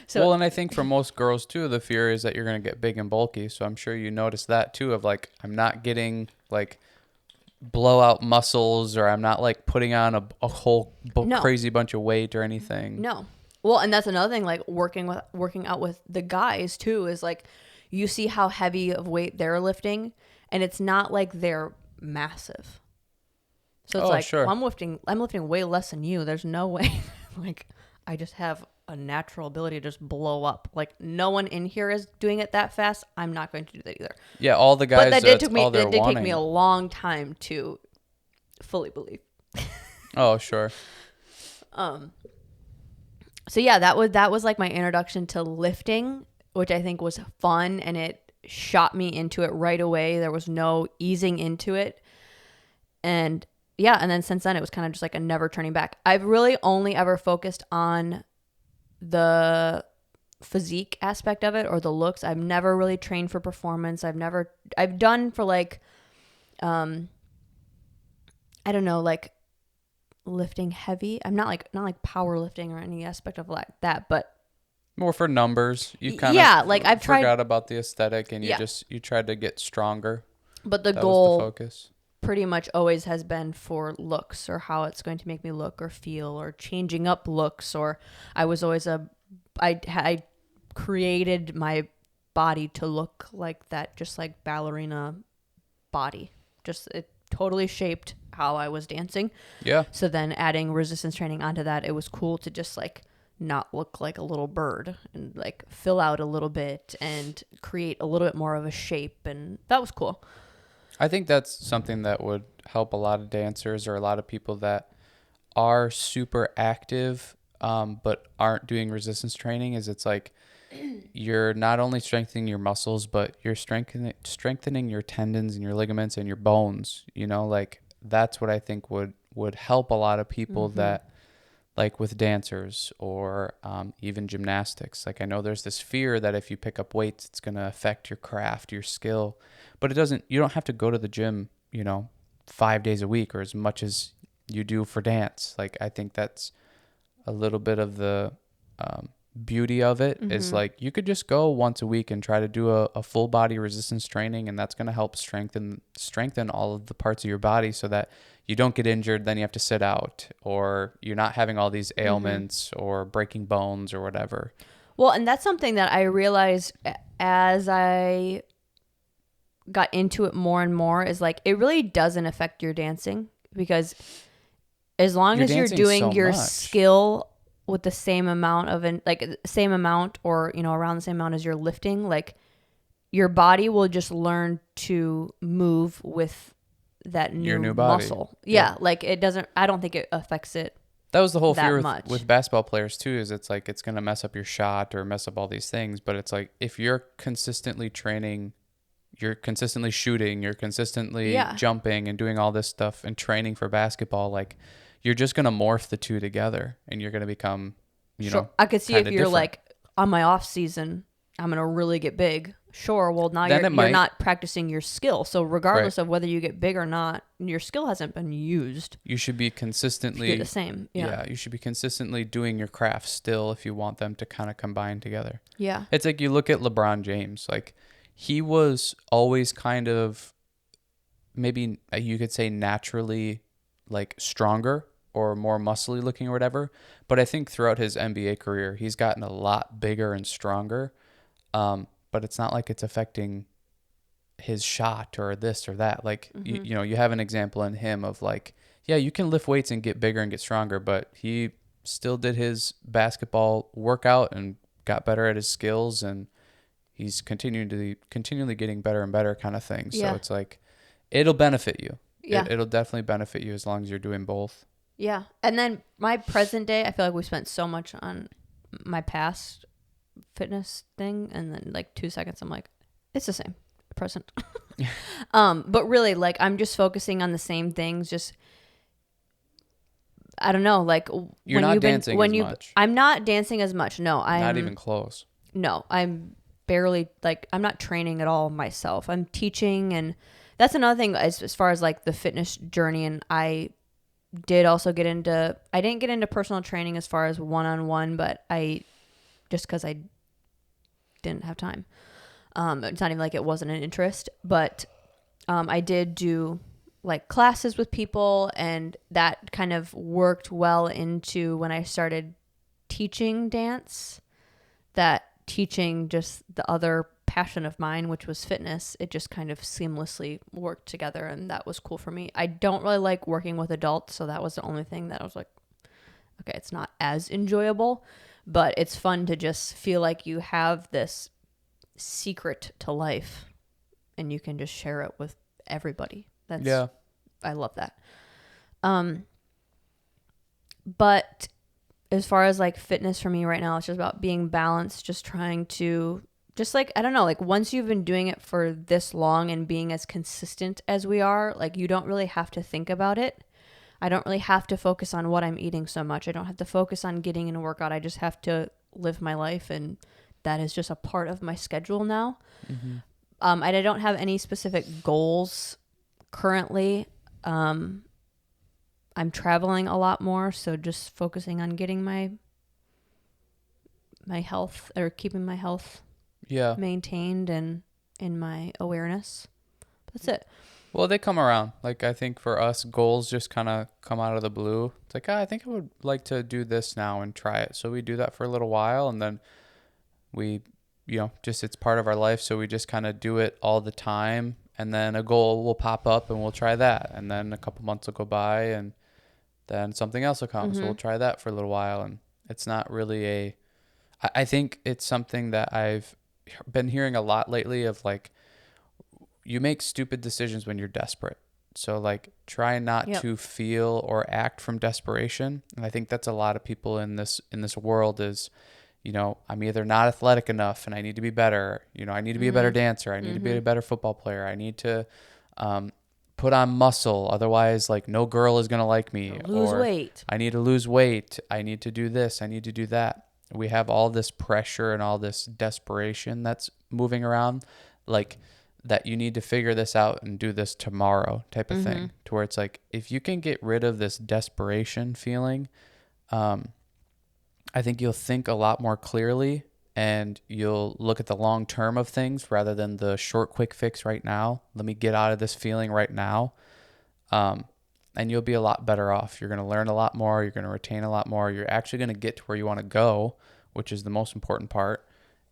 So, well, and I think for most girls too, the fear is that you're going to get big and bulky. So I'm sure you notice that too, of like, I'm not getting like blowout muscles, or I'm not like putting on a whole crazy bunch of weight or anything. No. Well, and that's another thing, like working out with the guys too, is like, you see how heavy of weight they're lifting, and it's not like they're massive. So it's like, well, I'm lifting way less than you. There's no way. Like, I just have a natural ability to just blow up. Like, no one in here is doing it that fast. I'm not going to do that either. Yeah, all the guys. But that did take me a long time to fully believe. Oh, sure. So yeah, that was like my introduction to lifting, which I think was fun, and it shot me into it right away. There was no easing into it. And yeah, and then since then it was kind of just like a never turning back. I've really only ever focused on the physique aspect of it, or the looks. I've never really trained for performance. I've done for like, I don't know, like lifting heavy. I'm not like powerlifting or any aspect of like that, but more for numbers. You kind of like I've forgot about the aesthetic, and you tried to get stronger. But the goal was the focus. Pretty much always has been for looks, or how it's going to make me look or feel, or changing up looks. Or I was always I created my body to look like that, just like ballerina body. Just it totally shaped how I was dancing. Yeah. So then adding resistance training onto that, it was cool to just like not look like a little bird, and like fill out a little bit and create a little bit more of a shape. And that was cool. I think that's something that would help a lot of dancers, or a lot of people that are super active, but aren't doing resistance training, is it's like you're not only strengthening your muscles, but you're strengthening your tendons and your ligaments and your bones, like that's what I think would help a lot of people that, like with dancers, or even gymnastics. Like, I know there's this fear that if you pick up weights, it's going to affect your craft, your skill, but it doesn't. You don't have to go to the gym, 5 days a week, or as much as you do for dance. Like, I think that's a little bit of the beauty of it, is like you could just go once a week and try to do a full body resistance training, and that's going to help strengthen all of the parts of your body, so that you don't get injured, then you have to sit out, or you're not having all these ailments or breaking bones or whatever. Well, and that's something that I realized as I got into it more and more, is like it really doesn't affect your dancing, because as long as you're doing your skill with the same amount of same amount or, around the same amount as you're lifting, like your body will just learn to move with that new muscle. Yeah. Like I don't think it affects it. That was the whole fear with basketball players too, is it's like, it's going to mess up your shot or mess up all these things. But it's like, if you're consistently training, you're consistently shooting, you're consistently jumping and doing all this stuff and training for basketball, like you're just going to morph the two together and you're going to become, I could see if you're different. Like on my off season, I'm going to really get big. Sure. Well, now you're not practicing your skill. So regardless of whether you get big or not, your skill hasn't been used. You should be consistently the same. Yeah. You should be consistently doing your craft still if you want them to kind of combine together. Yeah. It's like you look at LeBron James, like he was always kind of, maybe you could say naturally like stronger or more muscly looking or whatever. But I think throughout his NBA career, he's gotten a lot bigger and stronger. But it's not like it's affecting his shot or this or that. Like, you have an example in him of like, yeah, you can lift weights and get bigger and get stronger, but he still did his basketball workout and got better at his skills, and he's continually getting better and better kind of thing. So it's like, it'll benefit you. Yeah. It'll definitely benefit you as long as you're doing both. Yeah. And then my present day, I feel like we spent so much on my past fitness thing, and then like 2 seconds I'm like, it's the same present. But really, like, I'm just focusing on the same things. Just, I don't know, like you're not dancing as much. I'm not dancing as much. No, I'm not even close. No, I'm barely, like, I'm not training at all myself. I'm teaching, and that's another thing as far as like the fitness journey. And I didn't get into personal training as far as one-on-one, but just because I didn't have time. It's not even like it wasn't an interest, but I did do like classes with people, and that kind of worked well into when I started teaching dance, that teaching just the other passion of mine, which was fitness. It just kind of seamlessly worked together, and that was cool for me. I don't really like working with adults, so that was the only thing that I was like, okay, it's not as enjoyable. But it's fun to just feel like you have this secret to life and you can just share it with everybody. I love that. But as far as like fitness for me right now, it's just about being balanced, just trying to, just like, I don't know, like once you've been doing it for this long and being as consistent as we are, like you don't really have to think about it. I don't really have to focus on what I'm eating so much. I don't have to focus on getting in a workout. I just have to live my life, and that is just a part of my schedule now. Mm-hmm. And I don't have any specific goals currently. I'm traveling a lot more, so just focusing on getting my health, or keeping my health maintained and in my awareness. That's it. Well, they come around. Like, I think for us, goals just kind of come out of the blue. It's like, I think I would like to do this now and try it. So we do that for a little while, and then we, just it's part of our life. So we just kind of do it all the time. And then a goal will pop up and we'll try that. And then a couple months will go by and then something else will come. Mm-hmm. So we'll try that for a little while. And it's not really I think it's something that I've been hearing a lot lately of like, you make stupid decisions when you're desperate. So like try not to feel or act from desperation. And I think that's a lot of people in this world is, I'm either not athletic enough and I need to be better. I need to be a better dancer. I need to be a better football player. I need to put on muscle. Otherwise, like no girl is going to like me. Lose weight. I need to lose weight. I need to do this. I need to do that. We have all this pressure and all this desperation that's moving around. Like, that you need to figure this out and do this tomorrow type of thing, to where it's like, if you can get rid of this desperation feeling, I think you'll think a lot more clearly and you'll look at the long term of things rather than the short, quick fix right now. Let me get out of this feeling right now. And you'll be a lot better off. You're going to learn a lot more. You're going to retain a lot more. You're actually going to get to where you want to go, which is the most important part.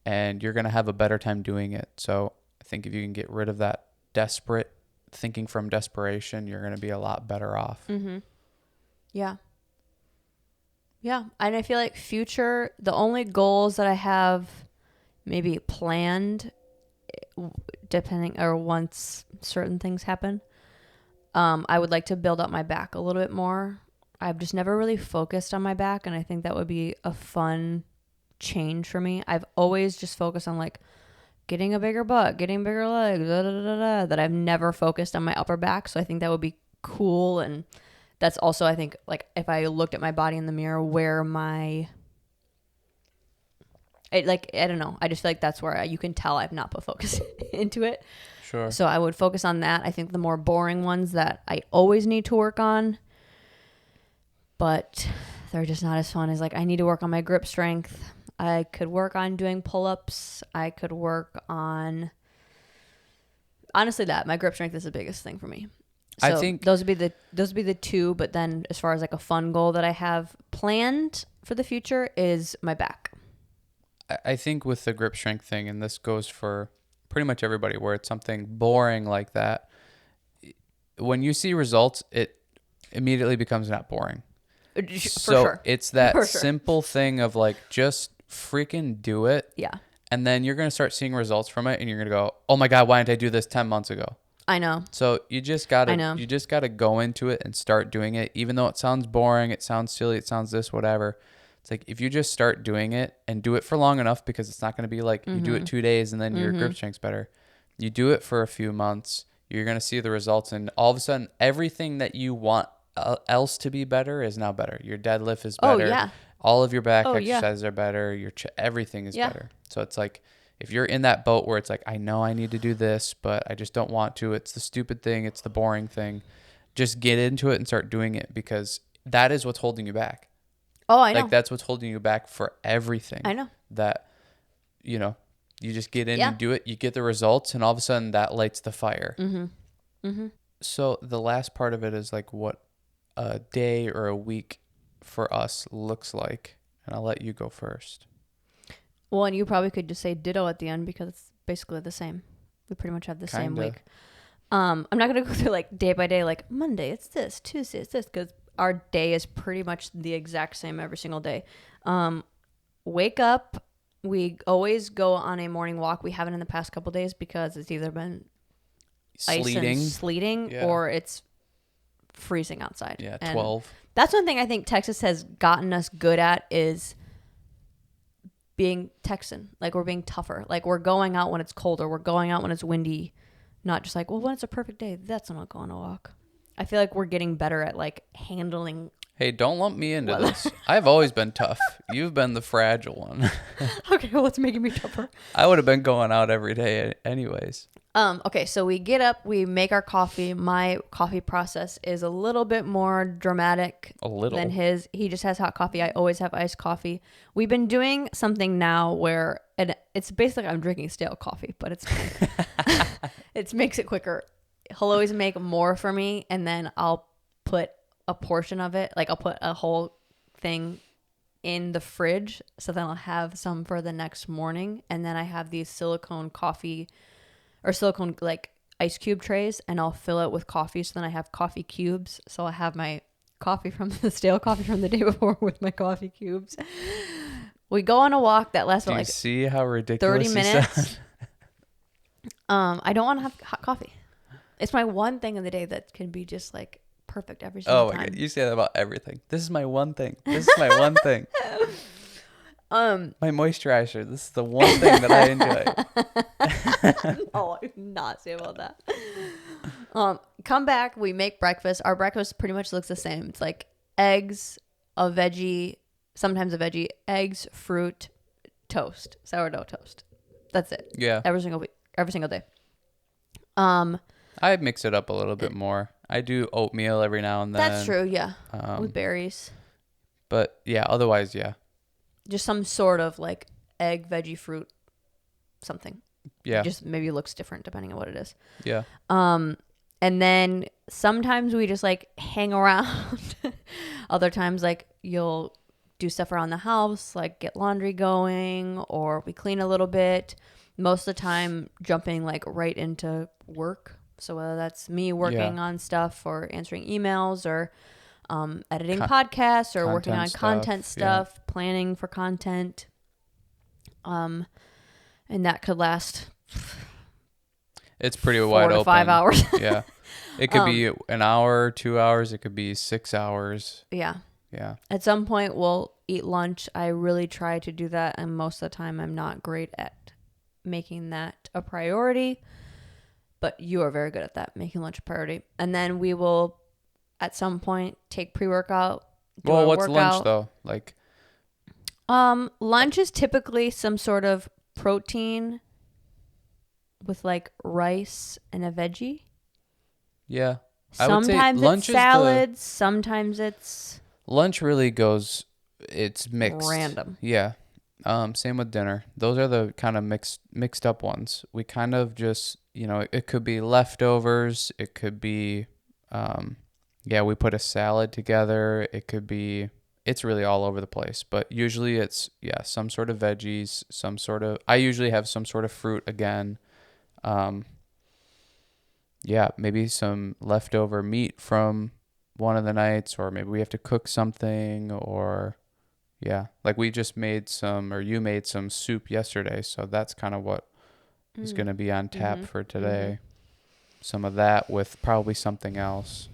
And you're going to have a better time doing it. So I think if you can get rid of that desperate thinking from desperation, you're going to be a lot better off. Mm-hmm. Yeah. Yeah. And I feel like future, the only goals that I have maybe planned, depending, or once certain things happen, I would like to build up my back a little bit more. I've just never really focused on my back, and I think that would be a fun change for me. I've always just focused on like getting a bigger butt, getting bigger legs, that I've never focused on my upper back. So I think that would be cool. And that's also, I think, like if I looked at my body in the mirror, where I don't know. I just feel like that's where you can tell I've not put focus into it. Sure. So I would focus on that. I think the more boring ones that I always need to work on, but they're just not as fun as like I need to work on my grip strength. I could work on doing pull-ups. I could work on, honestly, that my grip strength is the biggest thing for me. So I think those would be the two. But then as far as like a fun goal that I have planned for the future is my back. I think with the grip strength thing, and this goes for pretty much everybody, where it's something boring like that, when you see results, it immediately becomes not boring. For so sure. It's that simple thing of like, just freaking do it. Yeah. And then you're going to start seeing results from it, and you're going to go, oh my God, why didn't I do this 10 months ago? I know. So you just got to go into it and start doing it. Even though it sounds boring, it sounds silly, it sounds this, whatever. It's like, if you just start doing it and do it for long enough, because it's not going to be like you do it 2 days and then your grip strength's better. You do it for a few months, you're going to see the results, and all of a sudden everything that you want else to be better is now better. Your deadlift is better. Oh, yeah. All of your back exercises are better. Your everything is better. So it's like, if you're in that boat where it's like, I know I need to do this, but I just don't want to. It's the stupid thing. It's the boring thing. Just get into it and start doing it, because that is what's holding you back. Oh, I know. Like, that's what's holding you back for everything. I know. That, you just get in and do it. You get the results, and all of a sudden that lights the fire. Mm-hmm. Mm-hmm. So the last part of it is like what a day or a week for us looks like. And I'll let you go first. Well, and you probably could just say ditto at the end, because it's basically the same. We pretty much have the same week. I'm not going to go through like day by day, like Monday it's this, Tuesday it's this, because our day is pretty much the exact same every single day. Wake up. We always go on a morning walk. We haven't in the past couple days because it's either been sleeting or it's freezing outside. Yeah, 12. And that's one thing I think Texas has gotten us good at, is being Texan. Like, we're being tougher. Like, we're going out when it's colder. We're going out when it's windy. Not just like, well, when it's a perfect day, that's when I'll go on a walk. I feel like we're getting better at like handling. Hey, don't lump me into this. I've always been tough. You've been the fragile one. Okay, well, it's making me tougher. I would have been going out every day anyways. Okay, so we get up, we make our coffee. My coffee process is a little bit more dramatic than his. He just has hot coffee. I always have iced coffee. We've been doing something now where it's basically I'm drinking stale coffee, but it's it makes it quicker. He'll always make more for me, and then I'll put a portion of it, like I'll put a whole thing in the fridge, so then I'll have some for the next morning. And then I have these silicone coffee or silicone like ice cube trays, and I'll fill it with coffee, so then I have coffee cubes. So I have my coffee from the stale coffee from the day before with my coffee cubes. We go on a walk that lasts like see how ridiculous 30 minutes. I don't want to have hot coffee. It's my one thing in the day that can be just like perfect every single time. Oh my God, you say that about everything. This is my one thing. This is my one thing. My moisturizer. This is the one thing that I enjoy. No, I did not say about that. Come back. We make breakfast. Our breakfast pretty much looks the same. It's like eggs, a veggie, sometimes a veggie, eggs, fruit, toast, sourdough toast. That's it. Yeah. Every single week, every single day. I mix it up a little bit more. I do oatmeal every now and then. That's true, yeah. With berries. But yeah, otherwise, yeah. Just some sort of like egg, veggie, fruit, something. Yeah. It just maybe looks different depending on what it is. Yeah. And then sometimes we just like hang around. Other times like you'll do stuff around the house, like get laundry going, or we clean a little bit. Most of the time jumping like right into work. So whether that's me working on stuff or answering emails or editing podcasts or working on Content content stuff, stuff, planning for content. And that could last It's pretty 4 wide to open. 5 hours. Yeah. It could be an hour, 2 hours. It could be 6 hours. Yeah. Yeah. At some point, we'll eat lunch. I really try to do that, and most of the time, I'm not great at making that a priority. But you are very good at that, making lunch a priority. And then we will, at some point, take pre-workout. Well, what's lunch though? Like, lunch is typically some sort of protein with like rice and a veggie. yeah. Sometimes it's salads. Sometimes it's lunch really goes. It's mixed. Random. Yeah. Same with dinner. Those are the kind of mixed up ones. We kind of just, it could be leftovers. It could be, we put a salad together. It could be, it's really all over the place. But usually it's, some sort of veggies, I usually have some sort of fruit again. Maybe some leftover meat from one of the nights, or maybe we have to cook something, or like we just you made some soup yesterday, so that's kind of what is going to be on tap for today. Some of that with probably something else.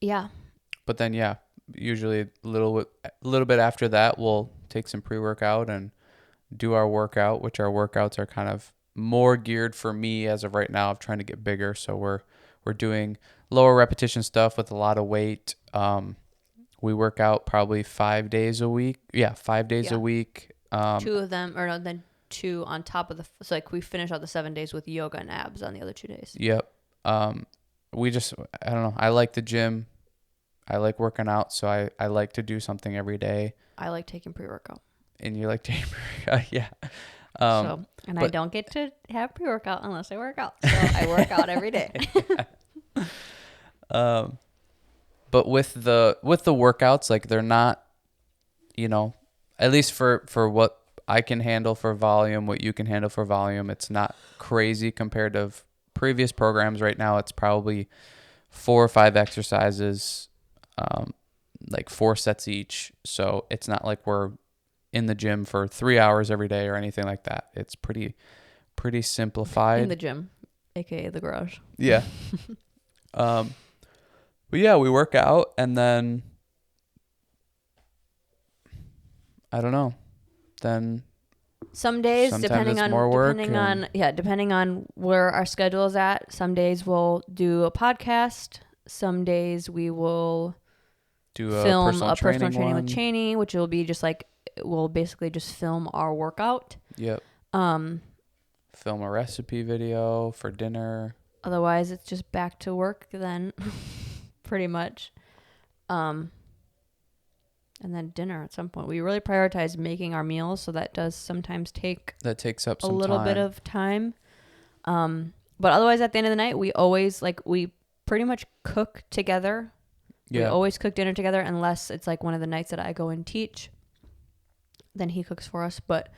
Yeah. But then usually a little bit after that we'll take some pre-workout and do our workout, which our workouts are kind of more geared for me as of right now of trying to get bigger. So we're doing lower repetition stuff with a lot of weight. We work out probably 5 days a week. 5 days a week. 2 of them, or no, then 2 on top of so like we finish out the 7 days with yoga and abs on the other 2 days. Yep. I don't know. I like the gym. I like working out. So I like to do something every day. I like taking pre-workout. And you like taking pre-workout. Yeah. I don't get to have pre-workout unless I work out. So I work out every day. But with the workouts, like they're not, at least for what I can handle for volume, what you can handle for volume, it's not crazy compared to previous programs. Right now, it's probably 4 or 5 exercises, like 4 sets each. So it's not like we're in the gym for 3 hours every day or anything like that. It's pretty simplified. In the gym, aka the garage. Yeah. But we work out, and then I don't know. Then some days, depending on where our schedule is at, some days we'll do a podcast. Some days we will film a personal training with Cheney, which will be just like, we'll basically just film our workout. Yep. Film a recipe video for dinner. Otherwise, it's just back to work then, pretty much. And then dinner at some point. We really prioritize making our meals, so that does sometimes takes up some a little bit of time. But otherwise, at the end of the night, we always we pretty much cook together. Yeah. We always cook dinner together, unless it's like one of the nights that I go and teach. Then he cooks for us. But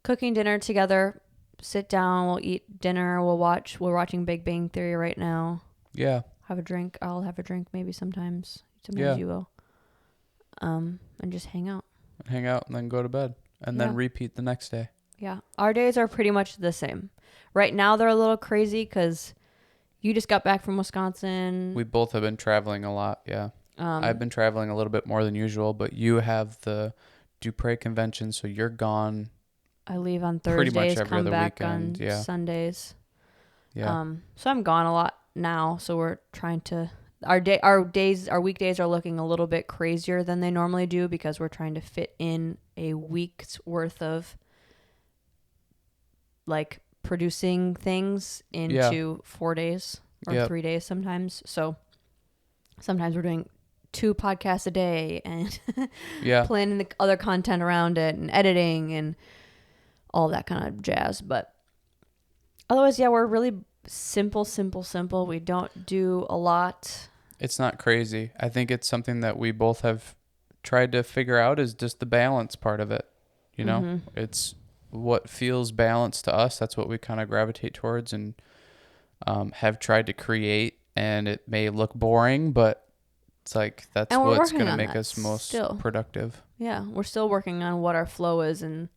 cooking dinner together, sit down, we'll eat dinner, we're watching Big Bang Theory right now. Yeah. Have a drink. I'll have a drink maybe sometimes. Sometimes you will. And just hang out. Hang out and then go to bed. And then repeat the next day. Yeah. Our days are pretty much the same. Right now they're a little crazy because you just got back from Wisconsin. We both have been traveling a lot, yeah. I've been traveling a little bit more than usual, but you have the Dupre convention, so you're gone. I leave on Thursdays, pretty much every come other back weekend, on Sundays. Yeah. So I'm gone a lot now, so we're trying to our weekdays are looking a little bit crazier than they normally do because we're trying to fit in a week's worth of like producing things into 4 days or 3 days sometimes. So sometimes we're doing 2 podcasts a day and planning the other content around it and editing and all that kind of jazz. But otherwise, we're really simple. We don't do a lot. It's not crazy. I think it's something that we both have tried to figure out is just the balance part of it. It's what feels balanced to us. That's what we kind of gravitate towards and have tried to create. And it may look boring, but It's like that's And we're what's working going to on make that us most still. productive. Yeah, we're still working on what our flow is, and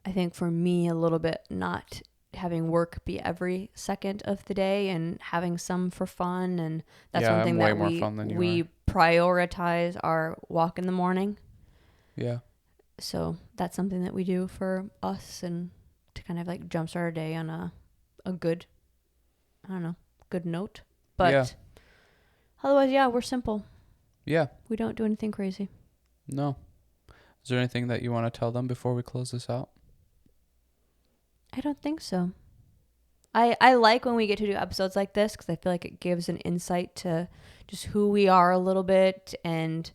I think for me a little bit not having work be every second of the day and having some for fun, and that's one thing that we prioritize our walk in the morning. Yeah. So that's something that we do for us and to kind of like jumpstart our day on a good, I don't know, good note. But otherwise, yeah, we're simple. Yeah. We don't do anything crazy. No. Is there anything that you want to tell them before we close this out? I don't think so. I like when we get to do episodes like this because I feel like it gives an insight to just who we are a little bit, and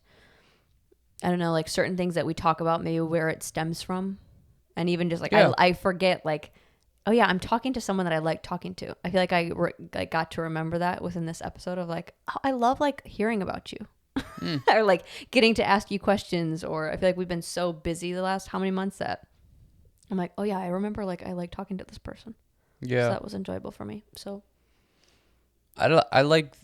I don't know, like certain things that we talk about, maybe where it stems from. And even just like, I forget like, oh yeah, I'm talking to someone that I like talking to. I feel like I got to remember that within this episode of like, oh, I love like hearing about you or like getting to ask you questions. Or I feel like we've been so busy the last how many months that I'm like, oh yeah, I remember like I like talking to this person. Yeah. So that was enjoyable for me. So I like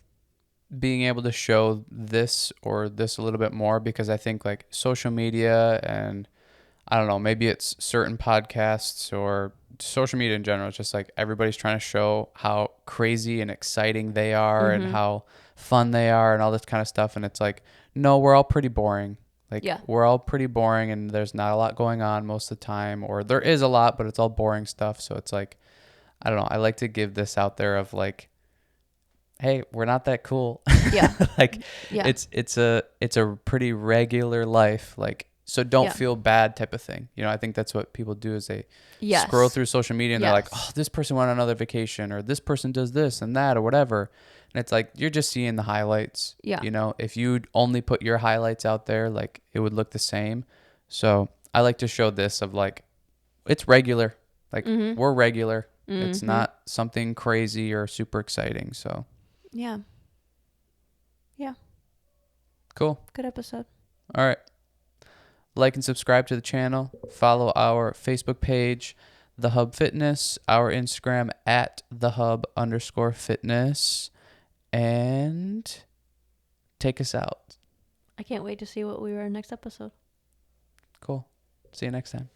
being able to show this or this a little bit more because I think like social media and I don't know, maybe it's certain podcasts or social media in general. It's just like everybody's trying to show how crazy and exciting they are and how fun they are and all this kind of stuff. And it's like, no, we're all pretty boring. Like we're all pretty boring and there's not a lot going on most of the time, or there is a lot, but it's all boring stuff. So it's like, I don't know. I like to give this out there of like, hey, we're not that cool. Yeah. Like it's a pretty regular life. Like, so don't feel bad type of thing. You know, I think that's what people do is they scroll through social media and they're like, oh, this person went on another vacation or this person does this and that or whatever. And it's like, you're just seeing the highlights. Yeah. You know, if you only put your highlights out there, like it would look the same. So I like to show this of like, it's regular. Like we're regular. It's not something crazy or super exciting. So yeah. Cool. Good episode. All right. Like and subscribe to the channel. Follow our Facebook page, The Hub Fitness, our Instagram at @thehub_fitness, and take us out. I can't wait to see what we were in next episode. Cool. See you next time.